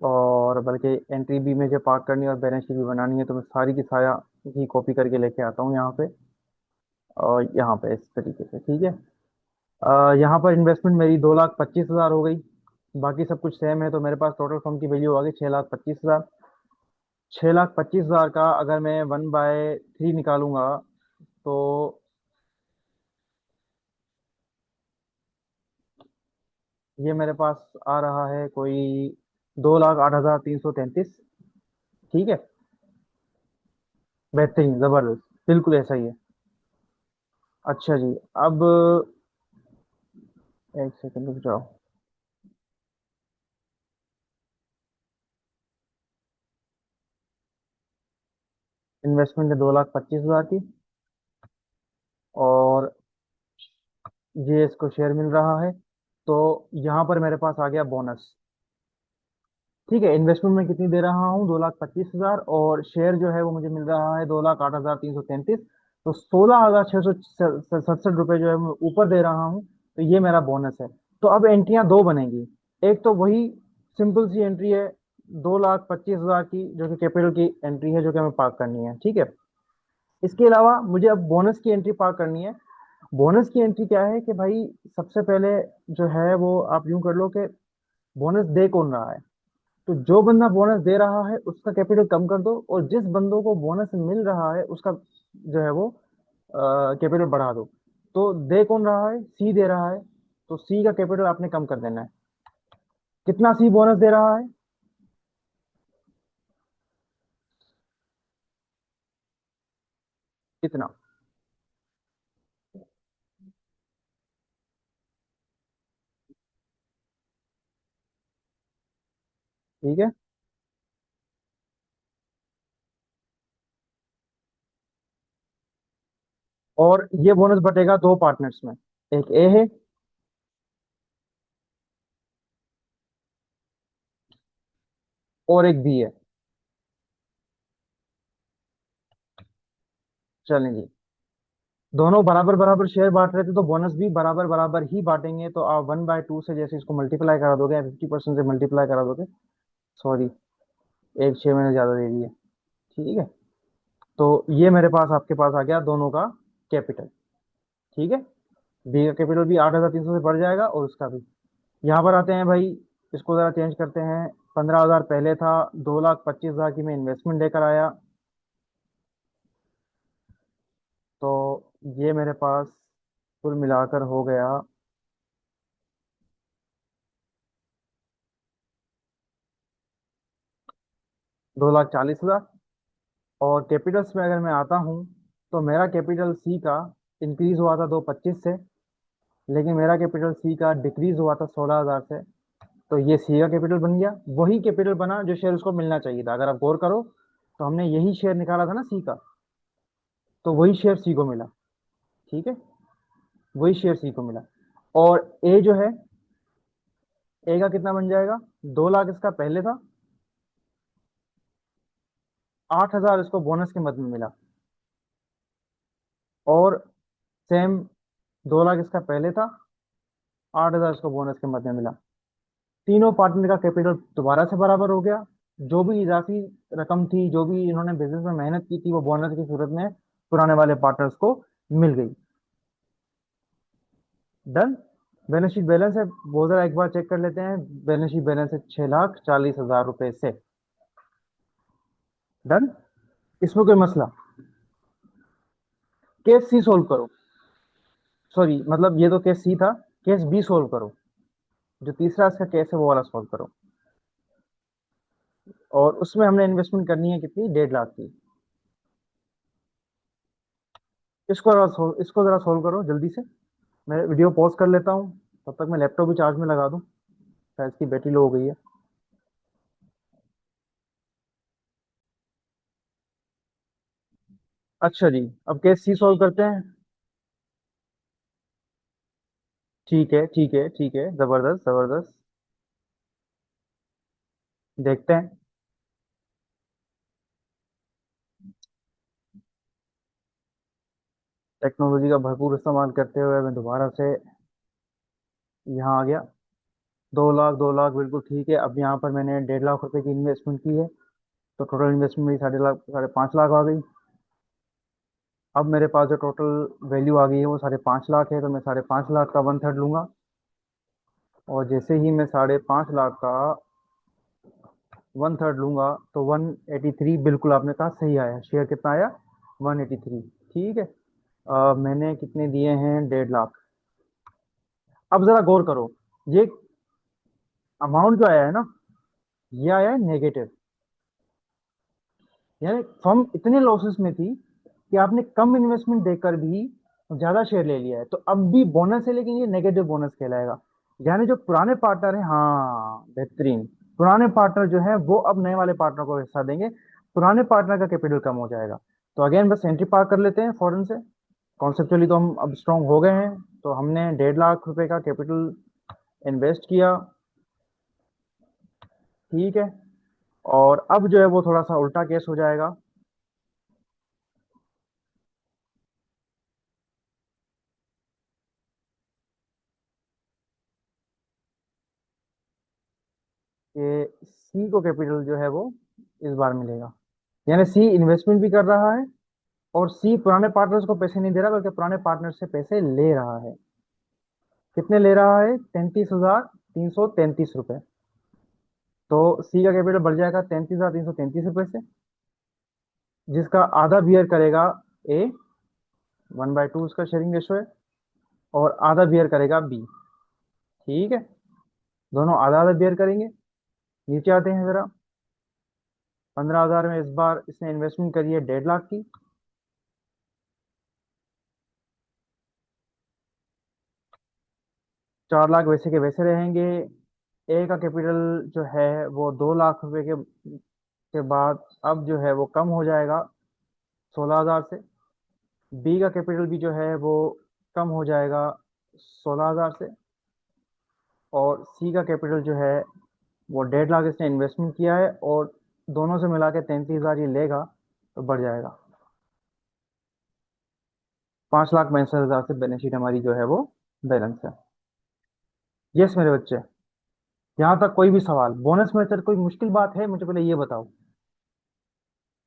और बल्कि एंट्री भी मुझे पार्क करनी है और बैलेंस शीट भी बनानी है, तो मैं सारी की सारी कॉपी करके लेके आता हूँ यहाँ पे, और यहाँ पे इस तरीके से, ठीक है। यहाँ पर इन्वेस्टमेंट मेरी 2,25,000 हो गई। बाकी सब कुछ सेम है, तो मेरे पास टोटल फंड की वैल्यू आ गई 6,25,000। 6,25,000 का अगर मैं 1/3 निकालूंगा, तो ये मेरे पास आ रहा है कोई 2,08,333। ठीक है, बेहतरीन, जबरदस्त, बिल्कुल ऐसा ही है। अच्छा जी। अब एक सेकंड रुक जाओ। इन्वेस्टमेंट है 2,25,000 की, और ये इसको शेयर मिल रहा है। तो यहाँ पर मेरे पास आ गया बोनस। ठीक है, इन्वेस्टमेंट में कितनी दे रहा हूँ? 2,25,000, और शेयर जो है वो मुझे मिल रहा है 2,08,333। तो 16,667 रुपये जो है मैं ऊपर दे रहा हूँ। तो ये मेरा बोनस है। तो अब एंट्रियां दो बनेगी। एक तो वही सिंपल सी एंट्री है 2,25,000 की, जो कि कैपिटल की एंट्री है, जो कि हमें पार्क करनी है। ठीक है, इसके अलावा मुझे अब बोनस की एंट्री पार्क करनी है। बोनस की एंट्री क्या है कि भाई, सबसे पहले जो है वो आप यूं कर लो कि बोनस दे कौन रहा है। तो जो बंदा बोनस दे रहा है उसका कैपिटल कम कर दो, और जिस बंदों को बोनस मिल रहा है उसका जो है वो कैपिटल बढ़ा दो। तो दे कौन रहा है? सी दे रहा है। तो सी का कैपिटल आपने कम कर देना है। कितना सी बोनस दे रहा है? कितना? ठीक है, और ये बोनस बटेगा दो पार्टनर्स में। एक ए है, और एक बी है। चलें जी, दोनों बराबर बराबर शेयर बांट रहे थे, तो बोनस भी बराबर बराबर ही बांटेंगे। तो आप 1/2 से जैसे इसको मल्टीप्लाई करा दोगे, 50% से मल्टीप्लाई करा दोगे। सॉरी, एक छः मैंने ज्यादा दे दिया। ठीक है, तो ये मेरे पास आपके पास आ गया दोनों का कैपिटल। ठीक है, बी का कैपिटल भी 8,300 से बढ़ जाएगा, और उसका भी। यहाँ पर आते हैं भाई, इसको जरा चेंज करते हैं। 15,000 पहले था, 2,25,000 की मैं इन्वेस्टमेंट लेकर आया। तो ये मेरे पास कुल मिलाकर हो गया 2,40,000। और कैपिटल्स में अगर मैं आता हूँ, तो मेरा कैपिटल सी का इंक्रीज हुआ था 2,25 से, लेकिन मेरा कैपिटल सी का डिक्रीज हुआ था 16,000 से। तो ये सी का कैपिटल बन गया, वही कैपिटल बना जो शेयर उसको मिलना चाहिए था। अगर आप गौर करो, तो हमने यही शेयर निकाला था ना सी का, तो वही शेयर सी को मिला। ठीक है, वही शेयर सी को मिला। और ए जो है, ए का कितना बन जाएगा? 2 लाख इसका पहले था, 8,000 इसको बोनस के मद में मिला। और सेम, 2 लाख इसका पहले था, 8,000 इसको बोनस के मद में मिला। तीनों पार्टनर का कैपिटल दोबारा से बराबर हो गया। जो भी इजाफी रकम थी, जो भी इन्होंने बिजनेस में मेहनत की थी, वो बोनस की सूरत में पुराने वाले पार्टनर्स को मिल गई। डन। बैलेंस शीट बैलेंस है, वो जरा एक बार चेक कर लेते हैं। बैलेंस शीट बैलेंस है 6,40,000 रुपए से। डन। इसमें कोई मसला? केस सी सोल्व करो। सॉरी, मतलब ये तो केस सी था, केस बी सोल्व करो। जो तीसरा इसका केस है वो वाला सोल्व करो। और उसमें हमने इन्वेस्टमेंट करनी है कितनी? 1,50,000 की। इसको जरा सोल्व करो जल्दी से। मैं वीडियो पॉज कर लेता हूँ, तब तक मैं लैपटॉप भी चार्ज में लगा दूँ, शायद इसकी बैटरी लो हो गई है। अच्छा जी, अब केस सी सॉल्व करते हैं। ठीक है, ठीक है, ठीक है, जबरदस्त जबरदस्त। देखते हैं। टेक्नोलॉजी का भरपूर इस्तेमाल करते हुए मैं दोबारा से यहाँ आ गया। 2 लाख, 2 लाख, बिल्कुल ठीक है। अब यहाँ पर मैंने 1,50,000 रुपए की इन्वेस्टमेंट की है। तो टोटल इन्वेस्टमेंट मेरी 5.5 लाख, 5.5 लाख आ गई। अब मेरे पास जो टोटल वैल्यू आ गई है वो 5.5 लाख है। तो मैं 5.5 लाख का 1/3 लूंगा। और जैसे ही मैं 5.5 लाख का 1/3 लूंगा, तो 183 बिल्कुल आपने कहा सही आया। शेयर कितना आया? 183। ठीक है, मैंने कितने दिए हैं? 1.5 लाख। अब जरा गौर करो, ये अमाउंट जो आया है ना, ये आया है नेगेटिव। यानी फर्म इतने लॉसेस में थी कि आपने कम इन्वेस्टमेंट देकर भी ज्यादा शेयर ले लिया है। तो अब भी बोनस है, लेकिन ये नेगेटिव बोनस कहलाएगा। यानी जो पुराने पार्टनर हैं, हाँ बेहतरीन, पुराने पार्टनर जो है वो अब नए वाले पार्टनर को हिस्सा देंगे, पुराने पार्टनर का कैपिटल कम हो जाएगा। तो अगेन बस एंट्री पार कर लेते हैं फौरन से। कॉन्सेप्चुअली तो हम अब स्ट्रांग हो गए हैं। तो हमने 1.5 लाख रुपए का कैपिटल इन्वेस्ट किया, ठीक है। और अब जो है वो थोड़ा सा उल्टा केस हो जाएगा कि सी को कैपिटल जो है वो इस बार मिलेगा। यानी सी इन्वेस्टमेंट भी कर रहा है, और सी पुराने पार्टनर्स को पैसे नहीं दे रहा बल्कि पुराने पार्टनर से पैसे ले रहा है। कितने ले रहा है? 33,333 रुपए। तो सी का कैपिटल बढ़ जाएगा 33,333 रुपए से, जिसका आधा बियर करेगा ए, 1/2 उसका शेयरिंग रेशो है, और आधा बियर करेगा बी, ठीक है। दोनों आधा आधा बियर करेंगे। नीचे आते हैं जरा। 15,000 में इस बार इसने इन्वेस्टमेंट करी है 1.5 लाख की। 4 लाख वैसे के वैसे रहेंगे। ए का कैपिटल जो है वो 2 लाख रुपए के बाद अब जो है वो कम हो जाएगा 16,000 से। बी का कैपिटल भी जो है वो कम हो जाएगा 16,000 से। और सी का कैपिटल जो है वो 1.5 लाख इसने इन्वेस्टमेंट किया है, और दोनों से मिला के 33,000 ये लेगा, तो बढ़ जाएगा 5,62,000 से बैलेंस शीट हमारी जो है वो बैलेंस है। यस मेरे बच्चे, यहाँ तक कोई भी सवाल? बोनस मेथड कोई मुश्किल बात है? मुझे पहले ये बताओ।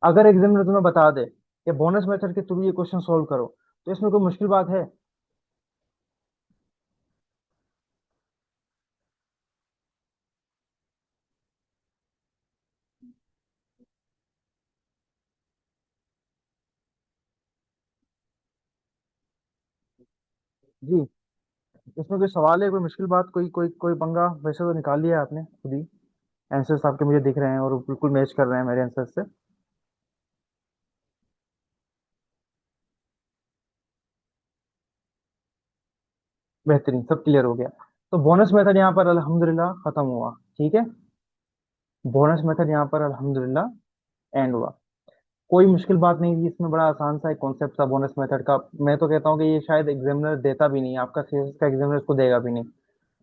अगर एग्जामिनर तुम्हें बता दे कि बोनस मेथड के थ्रू ये क्वेश्चन सोल्व करो, तो इसमें कोई मुश्किल बात है? जी, इसमें कोई सवाल है, कोई मुश्किल बात, कोई कोई कोई पंगा? वैसे तो निकाल लिया है आपने खुद ही। आंसर्स आपके मुझे दिख रहे हैं और बिल्कुल मैच कर रहे हैं मेरे आंसर से। बेहतरीन, सब क्लियर हो गया। तो बोनस मेथड यहाँ पर अल्हम्दुलिल्लाह खत्म हुआ, ठीक है। बोनस मेथड यहाँ पर अल्हम्दुलिल्लाह एंड हुआ। कोई मुश्किल बात नहीं थी इसमें, बड़ा आसान सा एक कॉन्सेप्ट था बोनस मेथड का। मैं तो कहता हूँ कि ये शायद एग्जामिनर देता भी नहीं, आपका सीएसएस का एग्जामिनर इसको देगा भी नहीं।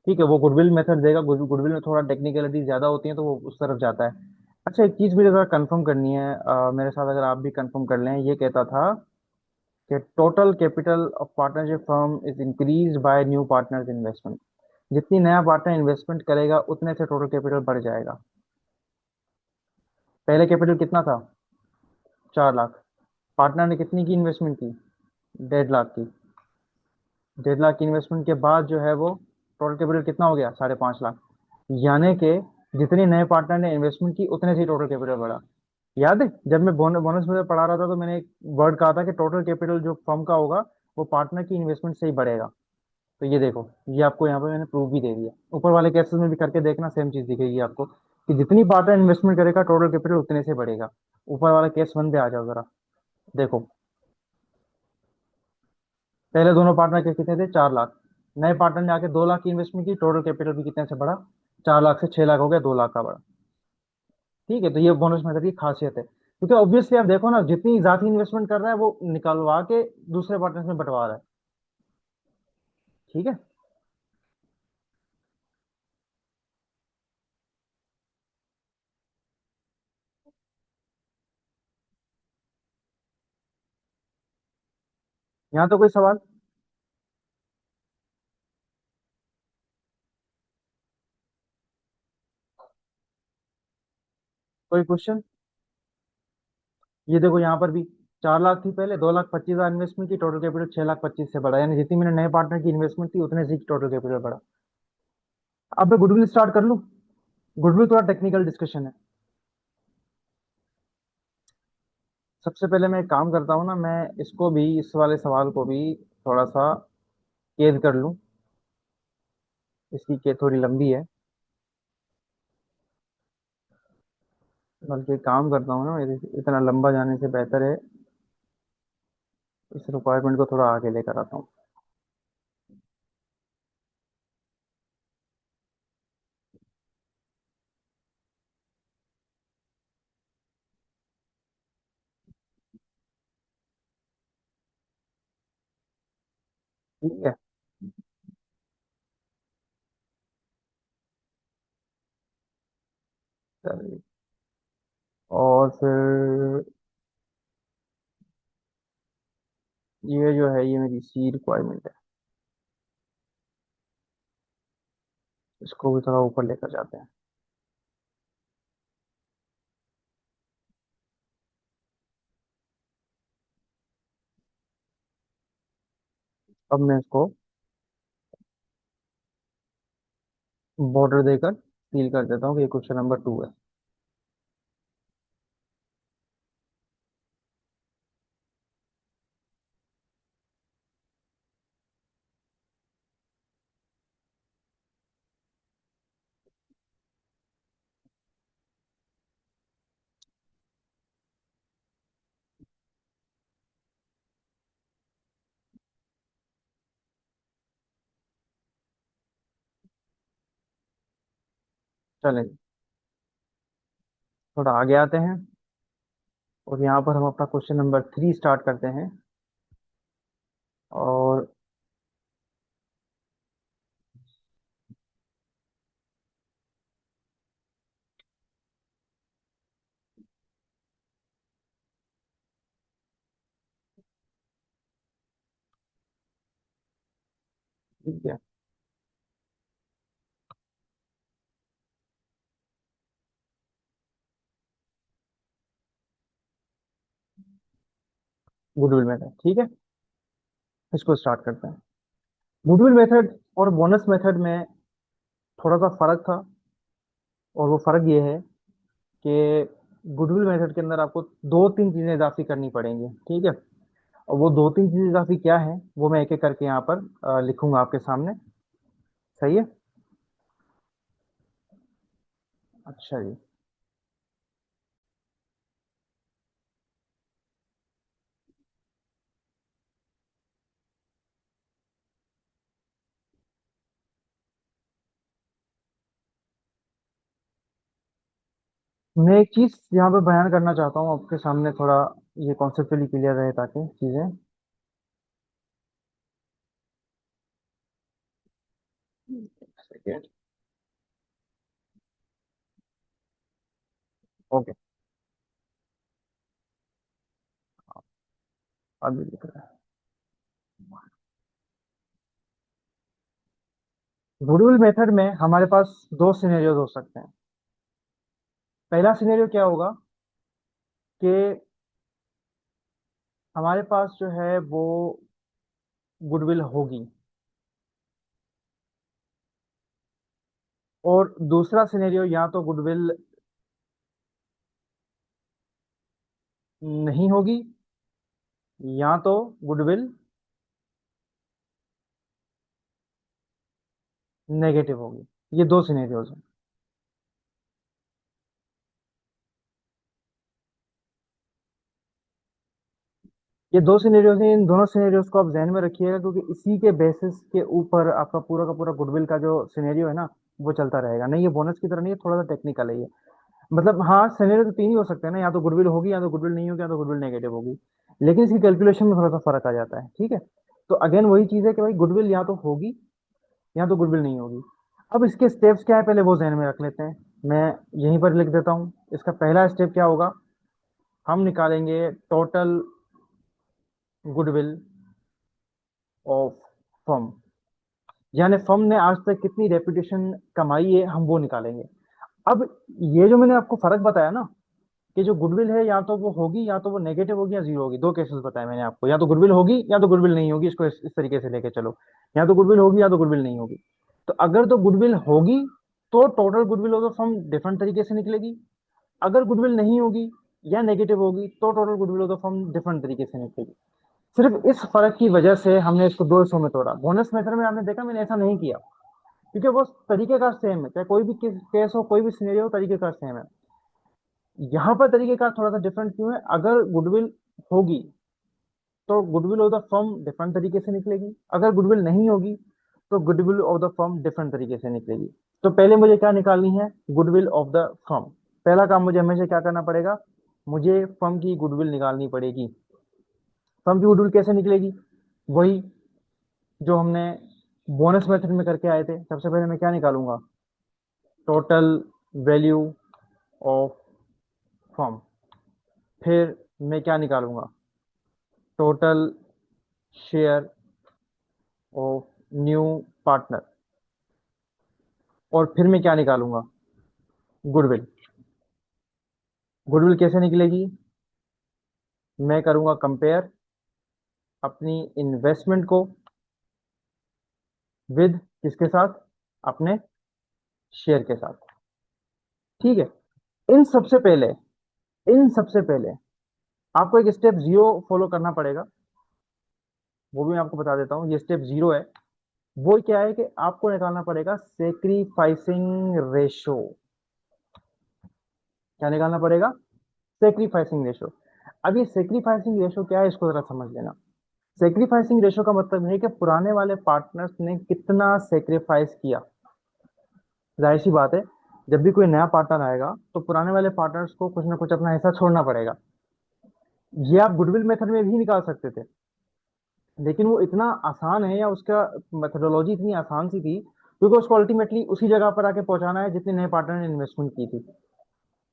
ठीक है, वो गुडविल मेथड देगा, गुडविल में थोड़ा टेक्निकलिटी ज्यादा होती है तो वो उस तरफ जाता है। अच्छा, एक चीज मुझे जरा कंफर्म करनी है, मेरे साथ अगर आप भी कंफर्म कर लें। ये कहता था कि total capital of partnership firm is increase by new partners investment. जितनी नया पार्टनर इन्वेस्टमेंट करेगा उतने से टोटल कैपिटल बढ़ जाएगा। पहले कैपिटल कितना था? 4 लाख। पार्टनर ने कितनी की इन्वेस्टमेंट की? 1.5 लाख की। 1.5 लाख की इन्वेस्टमेंट के बाद जो है वो टोटल कैपिटल कितना हो गया? 5.5 लाख। यानी कि जितनी नए पार्टनर ने इन्वेस्टमेंट की उतने से टोटल कैपिटल बढ़ा। याद है जब मैं बोनस में पढ़ा रहा था तो मैंने एक वर्ड कहा था कि टोटल कैपिटल जो फर्म का होगा वो पार्टनर की इन्वेस्टमेंट से ही बढ़ेगा। तो ये देखो, ये आपको यहाँ पे मैंने प्रूफ भी दे दिया। ऊपर वाले केसेस में भी करके देखना, सेम चीज दिखेगी आपको कि जितनी पार्टनर इन्वेस्टमेंट करेगा टोटल कैपिटल उतने से बढ़ेगा। ऊपर वाला केस 1 पे आ जाओ जरा। देखो, पहले दोनों पार्टनर के कितने थे? 4 लाख। नए पार्टनर ने आके 2 लाख की इन्वेस्टमेंट की, टोटल कैपिटल भी कितने से बढ़ा? 4 लाख से 6 लाख हो गया, 2 लाख का बढ़ा। ठीक है, तो ये बोनस मेथड की खासियत है, क्योंकि ऑब्वियसली आप देखो ना, जितनी ज्यादा इन्वेस्टमेंट कर रहा है वो निकलवा के दूसरे पार्टनर में बंटवा रहा है। ठीक है। यहाँ तो कोई सवाल, कोई क्वेश्चन? ये देखो यहाँ पर भी 4 लाख थी पहले, 2,25,000 इन्वेस्टमेंट की, टोटल कैपिटल 6,25,000 से बढ़ा, यानी जितनी मैंने नए पार्टनर की इन्वेस्टमेंट की उतने से टोटल कैपिटल बढ़ा। अब मैं गुडविल स्टार्ट कर लूँ? गुडविल थोड़ा टेक्निकल डिस्कशन है। सबसे पहले मैं एक काम करता हूँ ना, मैं इसको भी, इस वाले सवाल को भी थोड़ा सा केयर कर लूँ। इसकी के थोड़ी लंबी है, बल्कि एक काम करता हूँ ना, इतना लंबा जाने से बेहतर है इस रिक्वायरमेंट को थोड़ा आगे लेकर आता हूँ। ठीक है। चलिए, और फिर ये जो है ये मेरी सी रिक्वायरमेंट है, इसको भी थोड़ा ऊपर लेकर जाते हैं। अब मैं इसको बॉर्डर देकर सील कर देता हूँ कि ये क्वेश्चन नंबर 2 है। चलें, थोड़ा आगे आते हैं और यहाँ पर हम अपना क्वेश्चन नंबर 3 स्टार्ट करते हैं। और ठीक है, गुडविल मेथड, ठीक है, इसको स्टार्ट करते हैं। गुडविल मेथड और बोनस मेथड में थोड़ा सा फर्क था, और वो फर्क ये है कि गुडविल मेथड के अंदर आपको दो तीन चीजें इजाफी करनी पड़ेंगी, ठीक है। और वो दो तीन चीजें इजाफी क्या है वो मैं एक एक करके यहाँ पर लिखूंगा आपके सामने। सही है। अच्छा जी। मैं एक चीज यहाँ पर बयान करना चाहता हूँ आपके सामने, थोड़ा ये कॉन्सेप्चुअली क्लियर रहे ताकि चीजें। सेकेंड। ओके, अभी लिख रहा है। गुडविल मेथड में हमारे पास दो सिनेरियोज हो सकते हैं। पहला सिनेरियो क्या होगा कि हमारे पास जो है वो गुडविल होगी, और दूसरा सिनेरियो या तो गुडविल नहीं होगी या तो गुडविल नेगेटिव होगी। ये दो सिनेरियोज हैं। ये दो सिनेरियोज हैं, इन दोनों सिनेरियोज को आप ध्यान में रखिएगा, क्योंकि इसी के बेसिस के ऊपर आपका पूरा का पूरा गुडविल का जो सिनेरियो है ना वो चलता रहेगा। नहीं, ये बोनस की तरह नहीं है, थोड़ा सा टेक्निकल है ये। मतलब हाँ, सिनेरियो तो तीन ही हो सकते हैं ना, या तो गुडविल होगी या तो गुडविल नहीं होगी या तो गुडविल नेगेटिव होगी। लेकिन इसकी कैलकुलेशन में थोड़ा सा फर्क आ जाता है, ठीक है। तो अगेन वही चीज है कि भाई गुडविल या तो होगी या तो गुडविल नहीं होगी। अब इसके स्टेप्स क्या है पहले वो ध्यान में रख लेते हैं। मैं यहीं पर लिख देता हूँ। इसका पहला स्टेप क्या होगा, हम निकालेंगे टोटल गुडविल ऑफ फर्म, यानी फर्म ने आज तक कितनी रेपुटेशन कमाई है हम वो निकालेंगे। अब ये जो मैंने आपको फर्क बताया ना, कि जो गुडविल है या तो वो होगी या तो वो नेगेटिव होगी या जीरो होगी, दो केसेस बताए मैंने आपको, या तो गुडविल होगी या तो गुडविल नहीं होगी। इसको इस तरीके से लेके चलो, या तो गुडविल होगी या तो गुडविल नहीं होगी। तो अगर तो गुडविल होगी तो total goodwill of the firm different तरीके से निकलेगी। अगर गुडविल नहीं होगी या नेगेटिव होगी तो total goodwill of the firm different तरीके से निकलेगी। सिर्फ इस फर्क की वजह से हमने इसको दो हिस्सों में तोड़ा। बोनस मेथड में आपने देखा मैंने ऐसा नहीं किया, क्योंकि वो तरीके का सेम है, चाहे कोई भी केस हो, कोई भी सिनेरियो हो, तरीके का सेम है। यहाँ पर तरीके का थोड़ा सा डिफरेंट क्यों है, अगर गुडविल होगी तो goodwill of the firm different तरीके से निकलेगी। अगर गुडविल नहीं होगी तो goodwill of the firm different तरीके से निकलेगी। तो पहले मुझे क्या निकालनी है, गुडविल ऑफ द फर्म। पहला काम मुझे हमेशा क्या करना पड़ेगा, मुझे फर्म की गुडविल निकालनी पड़ेगी। फर्म की गुडविल कैसे निकलेगी, वही जो हमने बोनस मेथड में करके आए थे, सबसे पहले मैं क्या निकालूंगा? Total value of firm. फिर मैं क्या निकालूंगा? Total share of new partner. और फिर मैं क्या निकालूंगा? गुडविल। गुडविल कैसे निकलेगी? मैं करूंगा कंपेयर अपनी इन्वेस्टमेंट को विद किसके साथ? अपने शेयर के साथ। ठीक है। इन सबसे पहले इन सबसे पहले आपको एक स्टेप जीरो फॉलो करना पड़ेगा। वो भी मैं आपको बता देता हूँ, ये स्टेप जीरो है। वो क्या है कि आपको निकालना पड़ेगा सेक्रीफाइसिंग रेशो। क्या निकालना पड़ेगा? Sacrificing ratio. अब ये सेक्रीफाइसिंग रेशो क्या है, इसको जरा समझ लेना। सेक्रीफाइसिंग रेशो का मतलब है कि पुराने वाले पार्टनर्स ने कितना सेक्रीफाइस किया। जाहिर सी बात है, जब भी कोई नया पार्टनर आएगा तो पुराने वाले पार्टनर्स को कुछ ना कुछ अपना हिस्सा छोड़ना पड़ेगा। ये आप गुडविल मेथड में भी निकाल सकते थे, लेकिन वो इतना आसान है, या उसका मेथोडोलॉजी इतनी आसान सी थी, क्योंकि उसको अल्टीमेटली उसी जगह पर आके पहुंचाना है जितने नए पार्टनर ने इन्वेस्टमेंट की थी।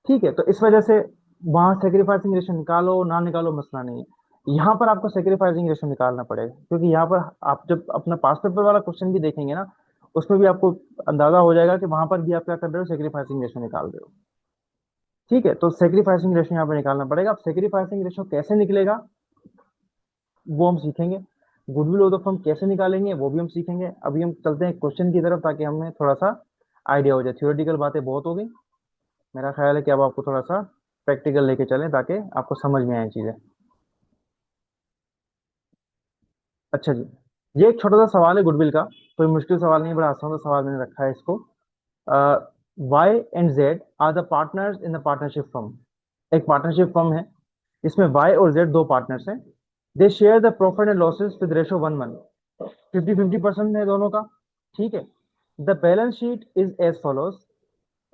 ठीक है, तो इस वजह से वहां सेक्रीफाइसिंग रेशो निकालो ना निकालो मसला नहीं है। यहाँ पर आपको सेक्रीफाइसिंग रेशो निकालना पड़ेगा, क्योंकि यहाँ पर आप जब अपना पास पेपर वाला क्वेश्चन भी देखेंगे ना, उसमें भी आपको अंदाजा हो जाएगा कि वहां पर भी आप क्या कर रहे हो, सेक्रीफाइसिंग रेशो निकाल रहे हो। ठीक है, तो सेक्रीफाइसिंग रेशो यहाँ पर निकालना पड़ेगा। अब सेक्रीफाइसिंग रेशो कैसे निकलेगा वो हम सीखेंगे। गुडविल ऑफ द फर्म कैसे निकालेंगे वो भी हम सीखेंगे। अभी हम चलते हैं क्वेश्चन की तरफ, ताकि हमें थोड़ा सा आइडिया हो जाए। थियोरेटिकल बातें बहुत हो गई, मेरा ख्याल है कि अब आपको थोड़ा सा प्रैक्टिकल लेके चलें, ताकि आपको समझ में आए चीजें। अच्छा जी, ये एक छोटा सा सवाल है गुडविल का। कोई मुश्किल सवाल नहीं, बड़ा आसान सा सवाल मैंने रखा है इसको। Y and Z are the partners in the partnership firm. एक पार्टनरशिप फर्म है, इसमें वाई और जेड दो पार्टनर्स हैं। They share the profit and losses with ratio 1:1। 50-50% है दोनों का। ठीक है। The balance sheet is as follows.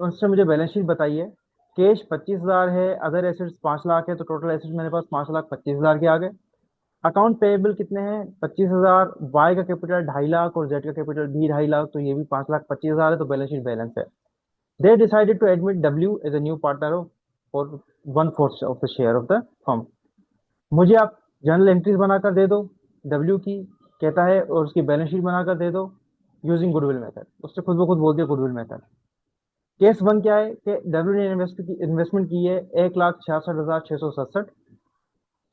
उनसे मुझे बैलेंस शीट बताइए। कैश 25,000 है, अदर एसेट्स 5 लाख है, तो टोटल एसेट्स मेरे पास 5,25,000 के आ गए। अकाउंट पेएबल कितने हैं? 25,000। वाई का कैपिटल 2.5 लाख और जेड का कैपिटल भी 2.5 लाख, तो ये भी 5,25,000 है, तो बैलेंस शीट बैलेंस है। They decided to admit W as a new partner of for 1/4 of the share of the firm. मुझे आप जर्नल एंट्रीज बनाकर दे दो डब्ल्यू की, कहता है, और उसकी बैलेंस शीट बनाकर दे दो यूजिंग गुडविल मेथड। उससे खुद ब खुद बोल दिया गुडविल मेथड। केस वन क्या है कि डब्ल्यू ने इन्वेस्टमेंट की है 1,66,667।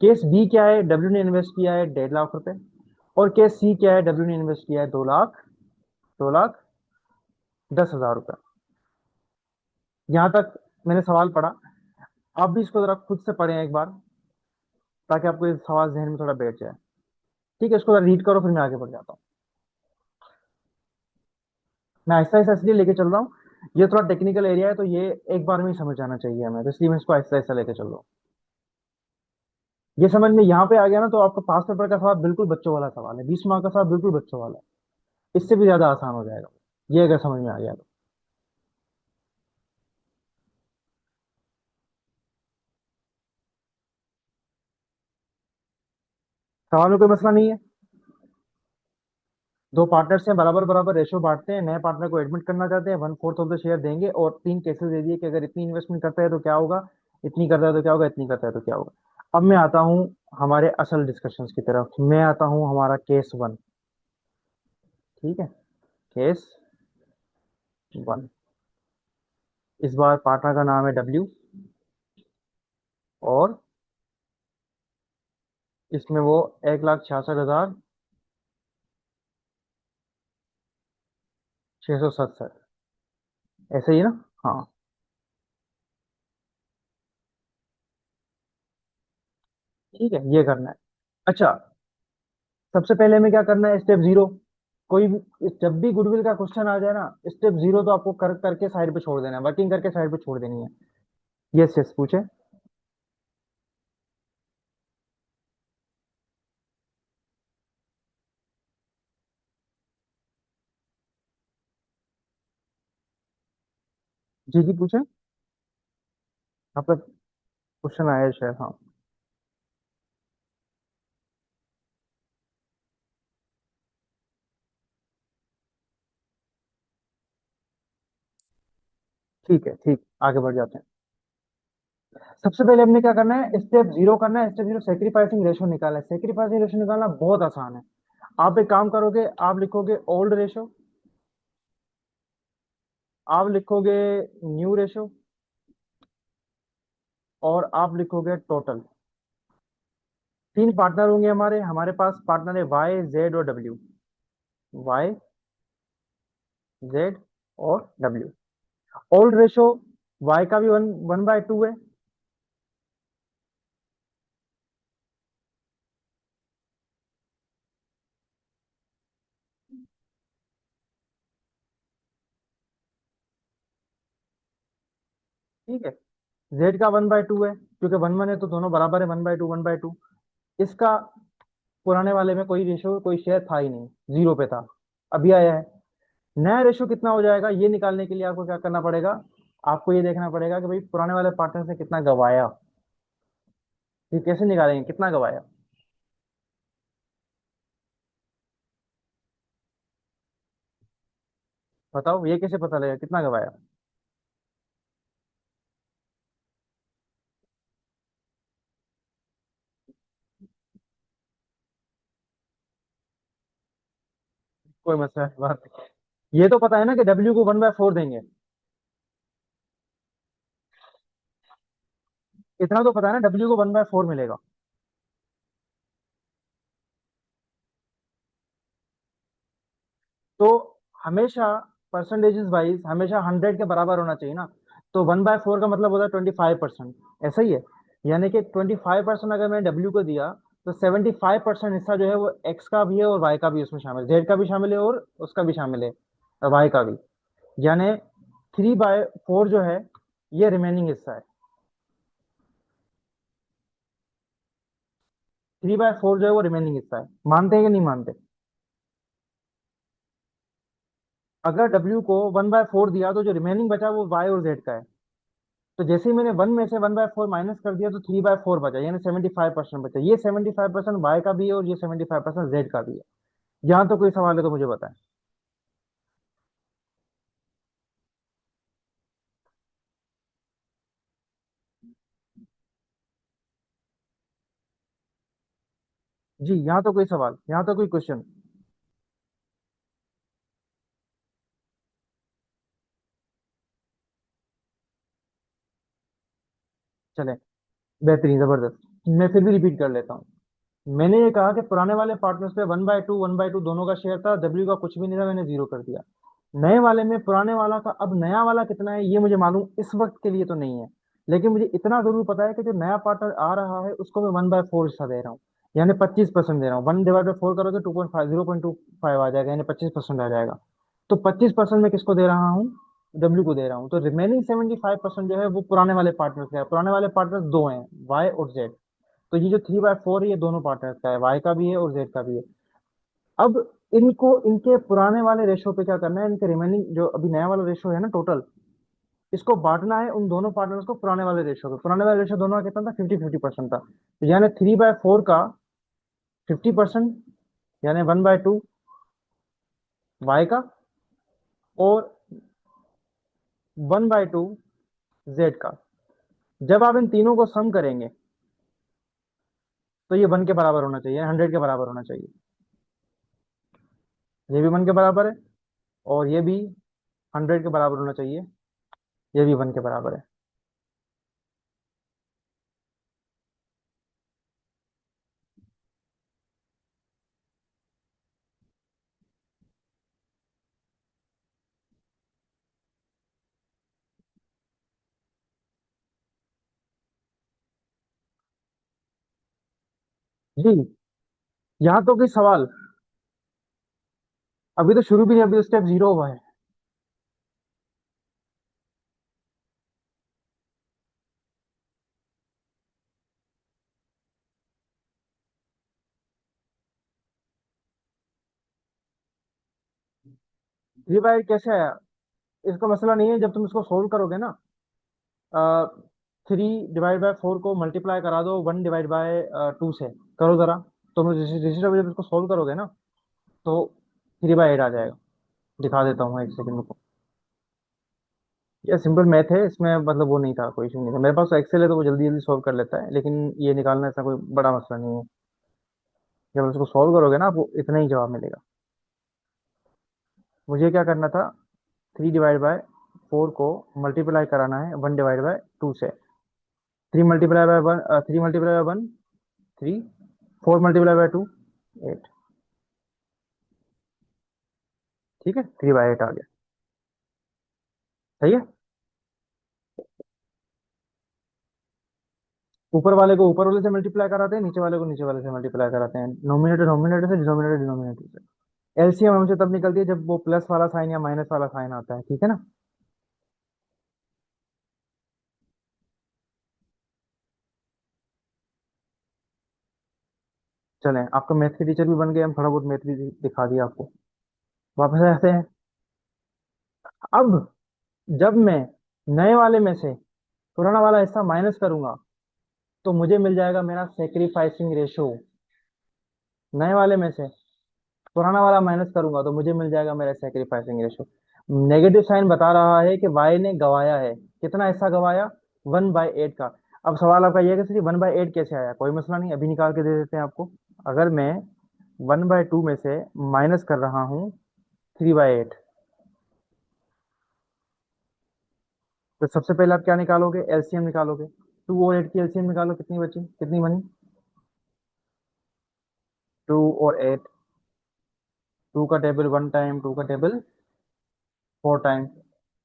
केस बी क्या है? डब्ल्यू ने इन्वेस्ट किया है 1.5 लाख रुपए। और केस सी क्या है? डब्ल्यू ने इन्वेस्ट किया है 2,10,000 रुपए। यहां तक मैंने सवाल पढ़ा। आप भी इसको जरा खुद से पढ़ें एक बार, ताकि आपको ये सवाल जहन में थोड़ा बैठ जाए। ठीक है, इसको जरा रीड करो, फिर मैं आगे बढ़ जाता हूँ। मैं आहिस्ता आहिस्ता इसलिए लेके चल रहा हूँ, ये थोड़ा टेक्निकल एरिया है, तो ये एक बार में ही समझ आना चाहिए हमें, तो इसलिए मैं इसको आहिस्ता आहिस्ता लेके चल रहा हूँ। ये समझ में यहाँ पे आ गया ना, तो आपका पास पेपर का सवाल बिल्कुल बच्चों वाला सवाल है, 20 मार्क का सवाल बिल्कुल बच्चों वाला है। इससे भी ज्यादा आसान हो जाएगा ये, अगर समझ में आ गया तो। सवाल में कोई मसला नहीं है। दो पार्टनर्स हैं, बराबर बराबर रेशो बांटते हैं, नए पार्टनर को एडमिट करना चाहते हैं, 1/4 ऑफ द शेयर देंगे, और 3 केसेस दे दिए कि अगर इतनी इन्वेस्टमेंट करता है तो क्या होगा, इतनी करता है तो क्या होगा, इतनी करता है तो क्या होगा। अब मैं आता हूँ हमारे असल डिस्कशंस की तरफ। मैं आता हूँ हमारा केस वन। ठीक है, केस वन। इस बार पार्टनर का नाम है डब्ल्यू, और इसमें वो 1,66,667, ऐसे ही ना? हाँ, ठीक है, ये करना है। अच्छा, सबसे पहले में क्या करना है? Step zero. कोई भी जब भी गुडविल का क्वेश्चन आ जाए ना, स्टेप जीरो तो आपको कर करके साइड पे छोड़ देना है, वर्किंग करके साइड पे छोड़ देनी है। यस यस, पूछे। जी जी, पूछे। आपका क्वेश्चन आया है शायद, हाँ। ठीक है, ठीक, आगे बढ़ जाते हैं। सबसे पहले हमने क्या करना है, स्टेप जीरो करना है। स्टेप जीरो सेक्रीफाइसिंग रेशो निकालना है। सेक्रीफाइसिंग रेशो निकालना बहुत आसान है। आप एक काम करोगे, आप लिखोगे ओल्ड रेशो, आप लिखोगे न्यू रेशो, और आप लिखोगे टोटल। तीन पार्टनर होंगे हमारे हमारे पास पार्टनर है वाई, जेड और डब्ल्यू। वाई, जेड और डब्ल्यू। ओल्ड रेशो वाई का भी 1/2 है। ठीक है, जेड का 1/2 है, क्योंकि 1/1 है तो दोनों बराबर है, 1/2 1/2। इसका पुराने वाले में कोई रेशो, कोई शेयर था ही नहीं, जीरो पे था, अभी आया है। नया रेशो कितना हो जाएगा, ये निकालने के लिए आपको क्या करना पड़ेगा, आपको ये देखना पड़ेगा कि भाई पुराने वाले पार्टनर ने कितना गवाया। ये कैसे निकालेंगे, कितना गवाया, बताओ, ये कैसे पता लगेगा कितना गवाया। कोई मसला नहीं, बात नहीं। ये तो पता है ना कि डब्ल्यू को 1/4 देंगे। इतना तो पता है ना, डब्ल्यू को 1/4 मिलेगा। तो हमेशा परसेंटेजेस वाइज हमेशा 100 के बराबर होना चाहिए ना। तो 1/4 का मतलब होता है 25%। ऐसा ही है, यानी कि 25% अगर मैंने डब्ल्यू को दिया, तो 75% हिस्सा जो है वो एक्स का भी है और वाई का भी उसमें शामिल, जेड का भी शामिल है और उसका भी शामिल है, वाई का भी। यानी 3/4 जो है ये रिमेनिंग हिस्सा है। 3/4 जो है वो रिमेनिंग हिस्सा है, मानते हैं कि नहीं मानते। अगर डब्ल्यू को 1/4 दिया तो जो रिमेनिंग बचा वो वाई और जेड का है। तो जैसे ही मैंने वन में से 1/4 माइनस कर दिया तो 3/4 बचा, यानी 75% बचा। ये 75% वाई का भी है और ये 75% जेड का भी है। यहाँ तो कोई सवाल है तो मुझे बताएं। जी, यहाँ तो कोई सवाल, यहाँ तो कोई क्वेश्चन। चले, बेहतरीन, जबरदस्त। मैं फिर भी रिपीट कर लेता हूँ। मैंने ये कहा कि पुराने वाले पार्टनर्स पे 1/2 दोनों का शेयर था, डब्ल्यू का कुछ भी नहीं था, मैंने जीरो कर दिया। नए वाले में पुराने वाला का, अब नया वाला कितना है ये मुझे मालूम इस वक्त के लिए तो नहीं है, लेकिन मुझे इतना जरूर पता है कि जो नया पार्टनर आ रहा है उसको मैं 1/4 हिस्सा दे रहा हूँ, यानी 25% दे रहा हूँ। 1/4 करोगे 2.5, 0.25 आ जाएगा, यानी 25% आ जाएगा। तो 25% मैं किसको दे रहा हूँ, डब्ल्यू को दे रहा हूँ। तो रिमेनिंग 75% जो है वो पुराने वाले पार्टनर का है। पुराने वाले पार्टनर दो हैं, वाई और जेड। तो ये जो 3/4 है ये दोनों पार्टनर्स का है, वाई का भी है और जेड का भी है। अब इनको इनके पुराने वाले रेशो पे क्या करना है, इनके रिमेनिंग जो अभी नया वाला रेशो है ना टोटल, इसको बांटना है उन दोनों पार्टनर्स को पुराने वाले रेशो पे। पुराने वाले रेशो दोनों का कितना था, 50-50% था। तो यानी 3/4 का 50%, यानी 1/2 वाई का, और 1/2 जेड का। जब आप इन तीनों को सम करेंगे तो ये 1 के बराबर होना चाहिए, 100 के बराबर होना चाहिए। ये भी 1 के बराबर है, और ये भी 100 के बराबर होना चाहिए। ये भी 1 के बराबर है। जी, यहाँ तो कोई सवाल, अभी तो शुरू भी नहीं, अभी तो स्टेप जीरो हुआ है। डिवाइड कैसे आया, इसका मसला नहीं है। जब तुम इसको सोल्व करोगे ना, 3/4 को मल्टीप्लाई करा दो 1/2 से, करो जरा। तुम जब इसको सोल्व करोगे ना, तो 3/8 आ जाएगा। दिखा देता हूँ, एक सेकंड को। या सिंपल मैथ है इसमें, मतलब वो नहीं था, कोई इशू नहीं था। मेरे पास तो एक्सेल है तो वो जल्दी जल्दी सॉल्व कर लेता है, लेकिन ये निकालना ऐसा कोई बड़ा मसला नहीं है। जब उसको सॉल्व करोगे ना आपको इतना ही जवाब मिलेगा। मुझे क्या करना था, 3/4 को मल्टीप्लाई कराना है 1/2 से। 3 × 1, 3 × 1 3, 4 × 2 8। ठीक है, 3/8 आ गया। सही है। ऊपर वाले को ऊपर वाले से मल्टीप्लाई कराते हैं, नीचे वाले को नीचे वाले से मल्टीप्लाई कराते हैं, नोमिनेटर नोमिनेटर से, डिनोमिनेटर डिनोमिनेटर से। एलसीएम हमसे तब निकलती है जब वो प्लस वाला साइन या माइनस वाला साइन आता है, ठीक है ना। चलें, आपका मैथ के टीचर भी बन गए, हम थोड़ा बहुत मैथ भी दिखा दिया आपको। वापस आते हैं। अब जब मैं नए वाले में से पुराना वाला हिस्सा माइनस करूंगा तो मुझे मिल जाएगा मेरा सेक्रीफाइसिंग रेशो। नए वाले में से पुराना वाला माइनस करूंगा तो मुझे मिल जाएगा मेरा सेक्रीफाइसिंग रेशो। नेगेटिव साइन बता रहा है कि वाई ने गवाया है। कितना हिस्सा गवाया? 1/8 का। अब सवाल आपका यह है कि 1/8 कैसे आया? कोई मसला नहीं, अभी निकाल के दे देते हैं आपको। अगर मैं 1/2 में से माइनस कर रहा हूँ 3/8, तो सबसे पहले आप क्या निकालोगे? एलसीएम निकालोगे। 2 और 8 की एलसीएम निकालो, कितनी बची, कितनी बनी? 2 और 8। टू का टेबल 1 टाइम, 2 का टेबल 4 टाइम,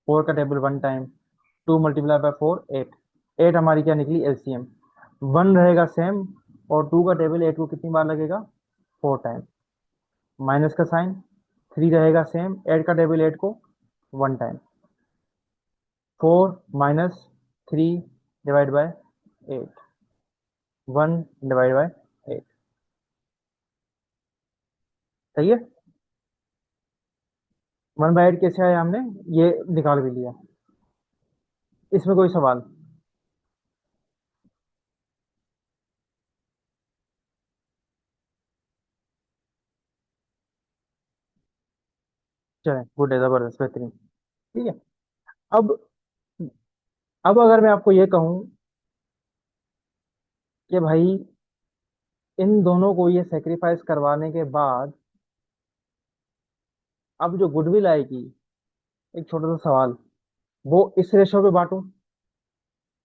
4 का टेबल 1 टाइम। 2 × 4 8। 8 हमारी क्या निकली? एलसीएम। 1 रहेगा सेम, और 2 का टेबल 8 को कितनी बार लगेगा? 4 टाइम। माइनस का साइन। 3 रहेगा सेम, 8 का टेबल 8 को 1 टाइम। 4 - 3 divide by 8। 1/8। सही है। 1/8 कैसे आया? हमने ये निकाल भी लिया। इसमें कोई सवाल? चले, गुड है, जबरदस्त, बेहतरीन। ठीक है। अब अब अगर मैं आपको ये कहूं कि भाई इन दोनों को ये सेक्रीफाइस करवाने के बाद अब जो गुडविल आएगी, एक छोटा सा सवाल, वो इस रेशो पे बांटूं,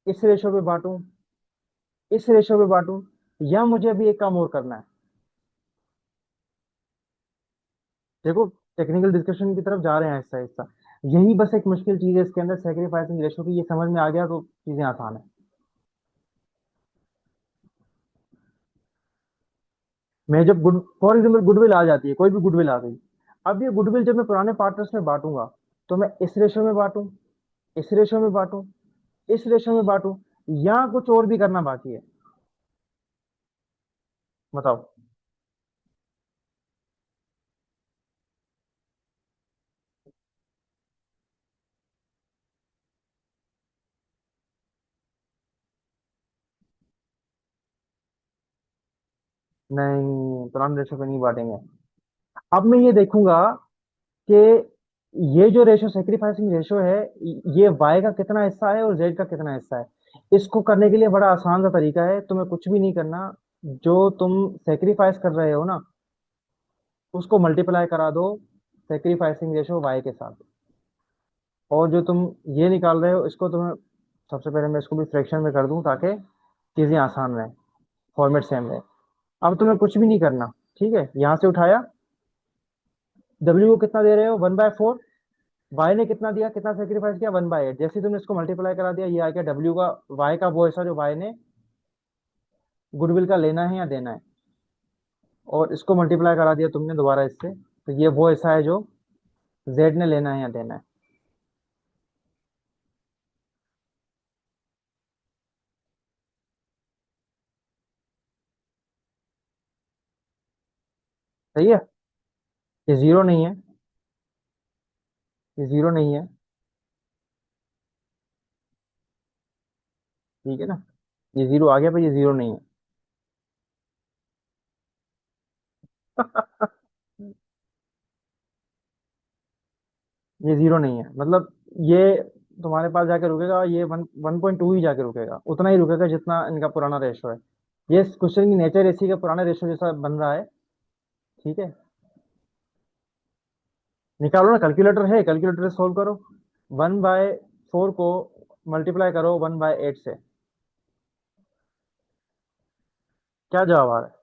इस रेशो पे बांटूं, इस रेशो पे बांटूं, या मुझे अभी एक काम और करना है? देखो, टेक्निकल डिस्कशन की तरफ जा रहे हैं आहिस्ता आहिस्ता। यही बस एक मुश्किल चीज है इसके अंदर, सेक्रीफाइसिंग रेशो की। ये समझ में आ गया तो चीजें आसान है। मैं जब गुड फॉर एग्जाम्पल गुडविल आ जाती है, कोई भी गुडविल आ गई, अब ये गुडविल जब मैं पुराने पार्टनर्स में बांटूंगा तो मैं इस रेशो में बांटूं, इस रेशो में बांटूं, इस रेशो में बांटूं, या कुछ और भी करना बाकी है? बताओ। नहीं, पुराने रेशो पे नहीं बांटेंगे। अब मैं ये देखूंगा कि ये जो रेशो, सेक्रीफाइसिंग रेशो है, ये वाई का कितना हिस्सा है और जेड का कितना हिस्सा है। इसको करने के लिए बड़ा आसान सा तरीका है, तुम्हें कुछ भी नहीं करना। जो तुम सेक्रीफाइस कर रहे हो ना, उसको मल्टीप्लाई करा दो सेक्रीफाइसिंग रेशो वाई के साथ। और जो तुम ये निकाल रहे हो, इसको तुम्हें सबसे पहले मैं इसको भी फ्रैक्शन में कर दूं ताकि चीजें आसान रहे, फॉर्मेट सेम रहे। अब तुम्हें कुछ भी नहीं करना। ठीक है, यहां से उठाया, डब्ल्यू को कितना दे रहे हो? 1/4। वाई ने कितना दिया, कितना सेक्रीफाइस किया? 1/8। जैसे ही तुमने इसको मल्टीप्लाई करा दिया, ये आ गया डब्ल्यू का, वाई का वो हिस्सा जो वाई ने गुडविल का लेना है या देना है। और इसको मल्टीप्लाई करा दिया तुमने दोबारा इससे, तो ये वो हिस्सा है जो जेड ने लेना है या देना है। सही है। ये जीरो नहीं है, ये जीरो नहीं है। ठीक है ना, ये जीरो आ गया पर ये जीरो नहीं है। ये जीरो नहीं है, मतलब ये तुम्हारे पास जाके रुकेगा, ये 1.2 ही जाके रुकेगा, उतना ही रुकेगा जितना इनका पुराना रेशो है। ये क्वेश्चन की नेचर ऐसी का पुराना रेशो जैसा बन रहा है। ठीक है, निकालो ना, कैलकुलेटर है, कैलकुलेटर से सोल्व करो। 1/4 को मल्टीप्लाई करो 1/8 से, क्या जवाब आ रहा है?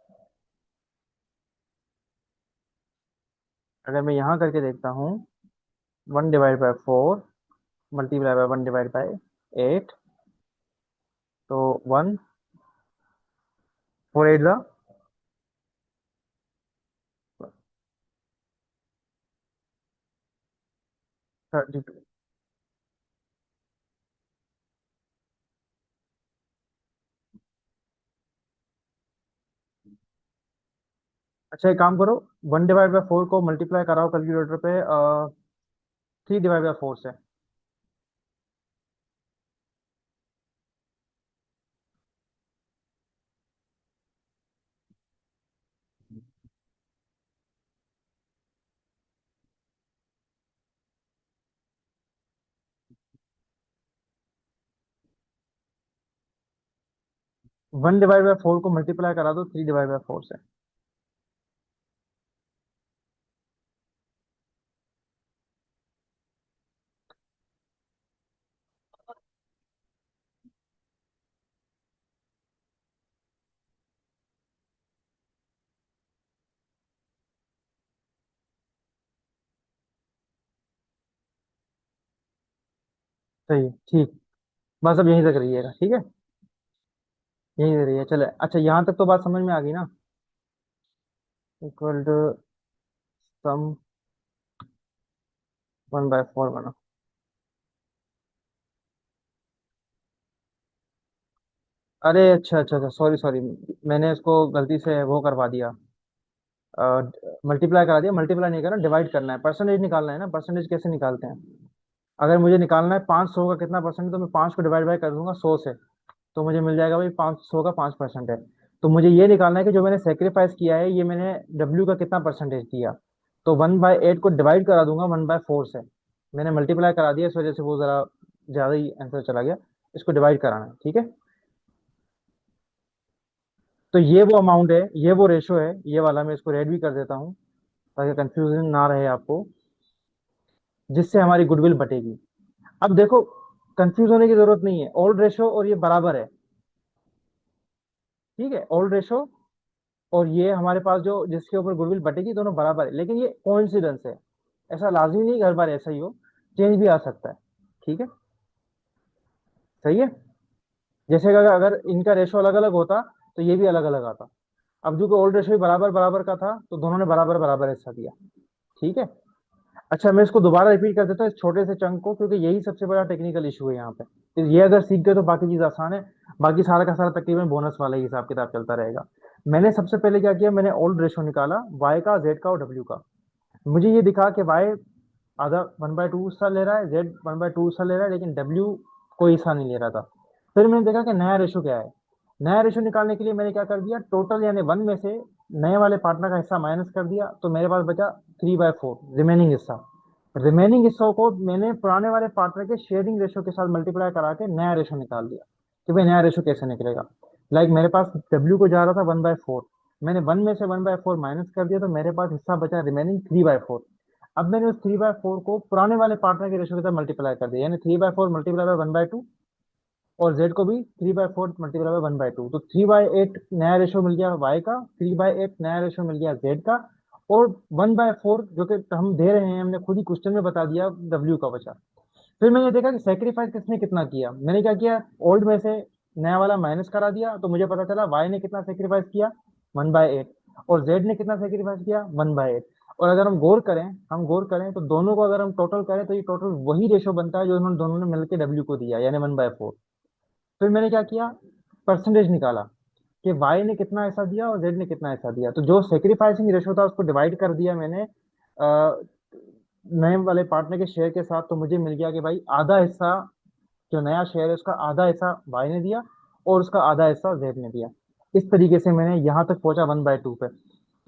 अगर मैं यहाँ करके देखता हूँ, 1/4 मल्टीप्लाई बाय 1/8, तो 1 4 8 द 32। अच्छा एक काम करो, 1/4 को मल्टीप्लाई कराओ कैलकुलेटर पे 3/4 से। 1/4 को मल्टीप्लाई करा दो 3/4 से। सही है, ठीक। बस अब यहीं तक रहिएगा, ठीक है, यहीं तक रहिए, चले। अच्छा यहाँ तक तो बात समझ में आ गई ना? इक्वल टू सम 1/4 बना। अरे अच्छा अच्छा अच्छा, सॉरी सॉरी, मैंने इसको गलती से वो करवा दिया, मल्टीप्लाई करा दिया। मल्टीप्लाई नहीं करना, डिवाइड करना है, परसेंटेज निकालना है ना। परसेंटेज कैसे निकालते हैं? अगर मुझे निकालना है 500 का कितना परसेंट, तो मैं 5 को डिवाइड बाई कर दूंगा 100 से, तो मुझे मिल जाएगा भाई 500 का 5% है। तो मुझे ये निकालना है कि जो मैंने सेक्रीफाइस किया है, ये मैंने डब्ल्यू का कितना परसेंटेज दिया। तो 1/8 को डिवाइड करा दूंगा 1/4 से। मैंने मल्टीप्लाई करा दिया, इस वजह से वो जरा ज्यादा ही आंसर चला गया। इसको डिवाइड कराना है, ठीक है। तो ये वो अमाउंट है, ये वो रेशो है, ये वाला मैं इसको रेड भी कर देता हूँ ताकि कंफ्यूजन ना रहे आपको, जिससे हमारी गुडविल बटेगी। अब देखो, कंफ्यूज होने की जरूरत नहीं है, ओल्ड रेशो और ये बराबर है। ठीक है, ओल्ड रेशो और ये हमारे पास जो जिसके ऊपर गुडविल बटेगी, दोनों बराबर है, लेकिन ये कोइंसिडेंस है। ऐसा लाजमी नहीं कि हर बार ऐसा ही हो, चेंज भी आ सकता है। ठीक है, सही है। जैसे कि अगर इनका रेशो अलग अलग होता तो ये भी अलग अलग आता। अब जो कि ओल्ड रेशो भी बराबर बराबर का था, तो दोनों ने बराबर बराबर हिस्सा दिया। ठीक है। अच्छा मैं इसको दोबारा रिपीट कर देता हूँ इस छोटे से चंक को, क्योंकि यही सबसे बड़ा टेक्निकल इशू है यहाँ पे। तो ये अगर सीख गए तो बाकी चीज आसान है। बाकी सारा का सारा तकरीबन बोनस वाला ही हिसाब किताब चलता रहेगा। मैंने सबसे पहले क्या किया, मैंने ओल्ड रेशो निकाला, वाई का, जेड का और डब्ल्यू का। मुझे ये दिखा कि वाई आधा 1/2 हिस्सा ले रहा है, जेड 1/2 हिस्सा ले रहा है, लेकिन डब्ल्यू कोई हिस्सा नहीं ले रहा था। फिर मैंने देखा कि नया रेशो क्या है। नया रेशो निकालने के लिए मैंने क्या कर दिया, टोटल यानी 1 में से नए वाले पार्टनर का हिस्सा माइनस कर दिया, तो मेरे पास बचा 3/4 रिमेनिंग हिस्सा। रिमेनिंग हिस्सों को मैंने पुराने वाले पार्टनर के शेयरिंग रेशो के साथ मल्टीप्लाई करा के नया रेशो निकाल दिया कि भाई नया रेशो कैसे निकलेगा। लाइक मेरे पास डब्ल्यू को जा रहा था 1/4, मैंने 1 में से 1/4 माइनस कर दिया, तो मेरे पास हिस्सा बचा रिमेनिंग 3/4। अब मैंने उस 3/4 को पुराने वाले पार्टनर के रेशो के साथ मल्टीप्लाई कर दिया, यानी 3/4 मल्टीप्लाई बाय 1/2, और जेड को भी 3/4 मल्टीप्लाई बाय 1/2, तो 3/8 नया रेशो मिल गया वाई का, 3/8 नया रेशो मिल गया जेड का, और 1/4 जो कि हम दे रहे हैं, हमने खुद ही क्वेश्चन में बता दिया, डब्ल्यू का बचा। फिर मैंने देखा कि सेक्रीफाइस किसने कितना किया। मैंने क्या किया, ओल्ड में से नया वाला माइनस करा दिया, तो मुझे पता चला वाई ने कितना सेक्रीफाइस किया, 1/8, और जेड ने कितना सेक्रीफाइस किया, 1/8। और अगर हम गौर करें तो दोनों को अगर हम टोटल करें, तो ये टोटल वही रेशो बनता है जो इन्होंने दोनों ने मिलकर डब्ल्यू को दिया, यानी 1/4। फिर मैंने क्या किया, परसेंटेज निकाला कि वाई ने कितना हिस्सा दिया और जेड ने कितना हिस्सा दिया, तो जो सेक्रीफाइसिंग रेशो था उसको डिवाइड कर दिया मैंने नए वाले पार्टनर के शेयर के साथ, तो मुझे मिल गया कि भाई आधा हिस्सा, जो नया शेयर है उसका आधा हिस्सा वाई ने दिया, और उसका आधा हिस्सा जेड ने दिया। इस तरीके से मैंने यहाँ तक पहुंचा 1/2 पे।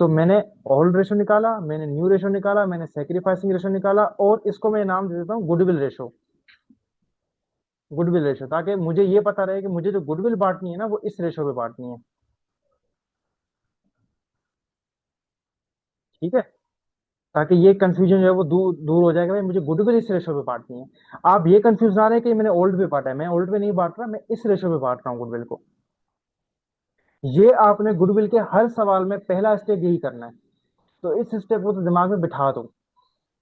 तो मैंने ओल्ड रेशो निकाला, मैंने न्यू रेशो निकाला, मैंने सेक्रीफाइसिंग रेशो निकाला, और इसको मैं नाम दे देता हूँ गुडविल रेशो। गुडविल रेशो, ताकि मुझे ये पता रहे कि मुझे जो गुडविल बांटनी है ना वो इस रेशो पे बांटनी है। ठीक है, ताकि ये कंफ्यूजन जो है वो दूर दूर हो जाएगा, भाई मुझे गुडविल इस रेशो पे बांटनी है। आप ये कंफ्यूज ना रहे कि मैंने ओल्ड पे बांटा है, मैं ओल्ड पे नहीं बांट रहा, मैं इस रेशो पे बांट रहा हूँ गुडविल को। ये आपने गुडविल के हर सवाल में पहला स्टेप यही करना है। तो इस स्टेप को तो दिमाग में बिठा दो,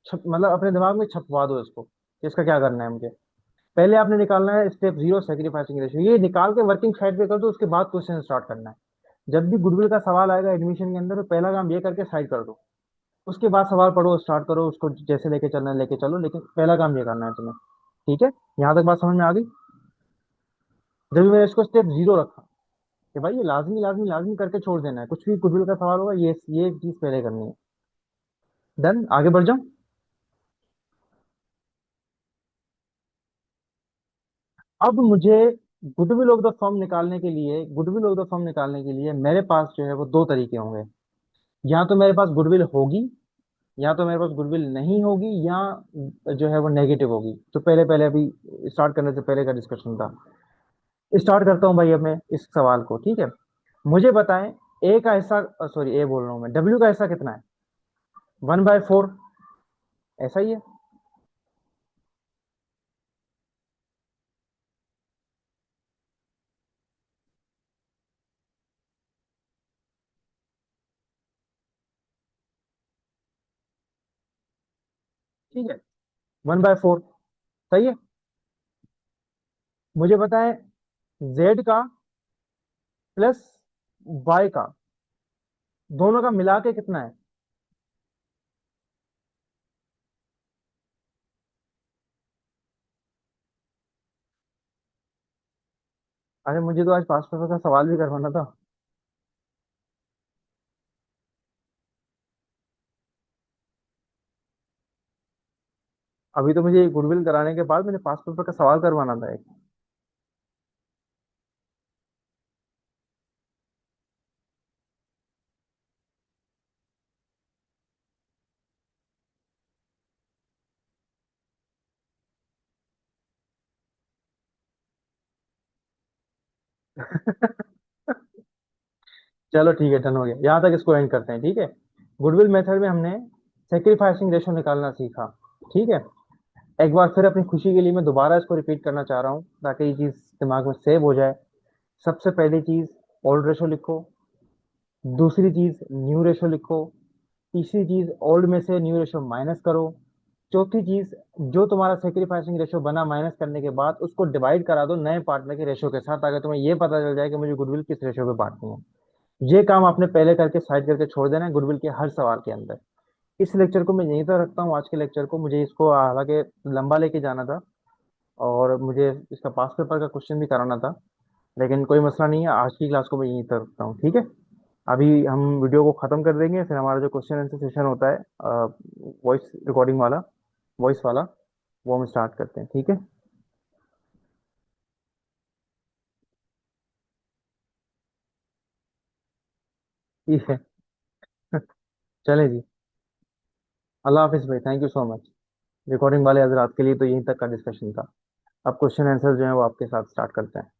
मतलब अपने दिमाग में छपवा दो इसको कि इसका क्या करना है मुझे। पहले आपने निकालना है स्टेप जीरो, सेक्रीफाइसिंग रेशियो। ये निकाल के वर्किंग साइड पे कर दो, उसके बाद क्वेश्चन स्टार्ट करना है। जब भी गुडविल का सवाल आएगा एडमिशन के अंदर, तो पहला काम ये करके साइड कर दो। उसके बाद सवाल पढ़ो, स्टार्ट करो, उसको जैसे लेके चलना है लेके चलो, लेकिन पहला काम ये करना है तुम्हें। ठीक है, यहाँ तक बात समझ में आ गई। जब भी मैंने इसको स्टेप जीरो रखा कि भाई ये लाजमी लाजमी लाजमी करके छोड़ देना है, कुछ भी गुडविल का सवाल होगा ये चीज पहले करनी है। डन, आगे बढ़ जाओ। अब मुझे गुडविल ऑफ द फर्म निकालने के लिए मेरे पास जो है वो दो तरीके होंगे। या तो मेरे पास गुडविल होगी, या तो मेरे पास गुडविल नहीं होगी, या जो है वो नेगेटिव होगी। तो पहले पहले अभी स्टार्ट करने से पहले का डिस्कशन था। स्टार्ट करता हूँ भाई अब मैं इस सवाल को। ठीक है, मुझे बताएं, ए का हिस्सा, सॉरी ए बोल रहा हूँ मैं, डब्ल्यू का हिस्सा कितना है? 1/4, ऐसा ही है। ठीक है, 1/4 सही है। मुझे बताएं, जेड का प्लस वाई का, दोनों का मिला के कितना है? अरे मुझे तो आज पास पेपर का सवाल भी करवाना था। अभी तो मुझे गुडविल कराने के बाद मुझे पास पेपर का सवाल करवाना था एक। चलो ठीक है, डन हो गया, यहाँ तक इसको एंड करते हैं। ठीक है, गुडविल मेथड में हमने सेक्रीफाइसिंग रेशो निकालना सीखा। ठीक है, एक बार फिर अपनी खुशी के लिए मैं दोबारा इसको रिपीट करना चाह रहा हूँ, ताकि ये चीज़ दिमाग में सेव हो जाए। सबसे पहली चीज़, ओल्ड रेशो लिखो। दूसरी चीज़, न्यू रेशो लिखो। तीसरी चीज़, ओल्ड में से न्यू रेशो माइनस करो। चौथी चीज़, जो तुम्हारा सेक्रीफाइसिंग रेशो बना माइनस करने के बाद उसको डिवाइड करा दो नए पार्टनर के रेशो के साथ, ताकि तुम्हें ये पता चल जाए कि मुझे गुडविल किस रेशो पे बांटनी है। ये काम आपने पहले करके साइड करके छोड़ देना है गुडविल के हर सवाल के अंदर। इस लेक्चर को मैं यहीं पर रखता हूँ, आज के लेक्चर को। मुझे इसको हालांकि लंबा लेके जाना था, और मुझे इसका पास पेपर का क्वेश्चन भी कराना था, लेकिन कोई मसला नहीं है, आज की क्लास को मैं यहीं पर रखता हूँ। ठीक है, अभी हम वीडियो को ख़त्म कर देंगे, फिर हमारा जो क्वेश्चन आंसर सेशन होता है वॉइस रिकॉर्डिंग वाला, वॉइस वाला, वो हम स्टार्ट करते हैं। ठीक है। ठीक है। चले जी। अल्लाह हाफिज़ भाई, thank you so much. Recording वाले हजरात के लिए तो यहीं तक का डिस्कशन था। अब क्वेश्चन आंसर जो है वो आपके साथ स्टार्ट करते हैं।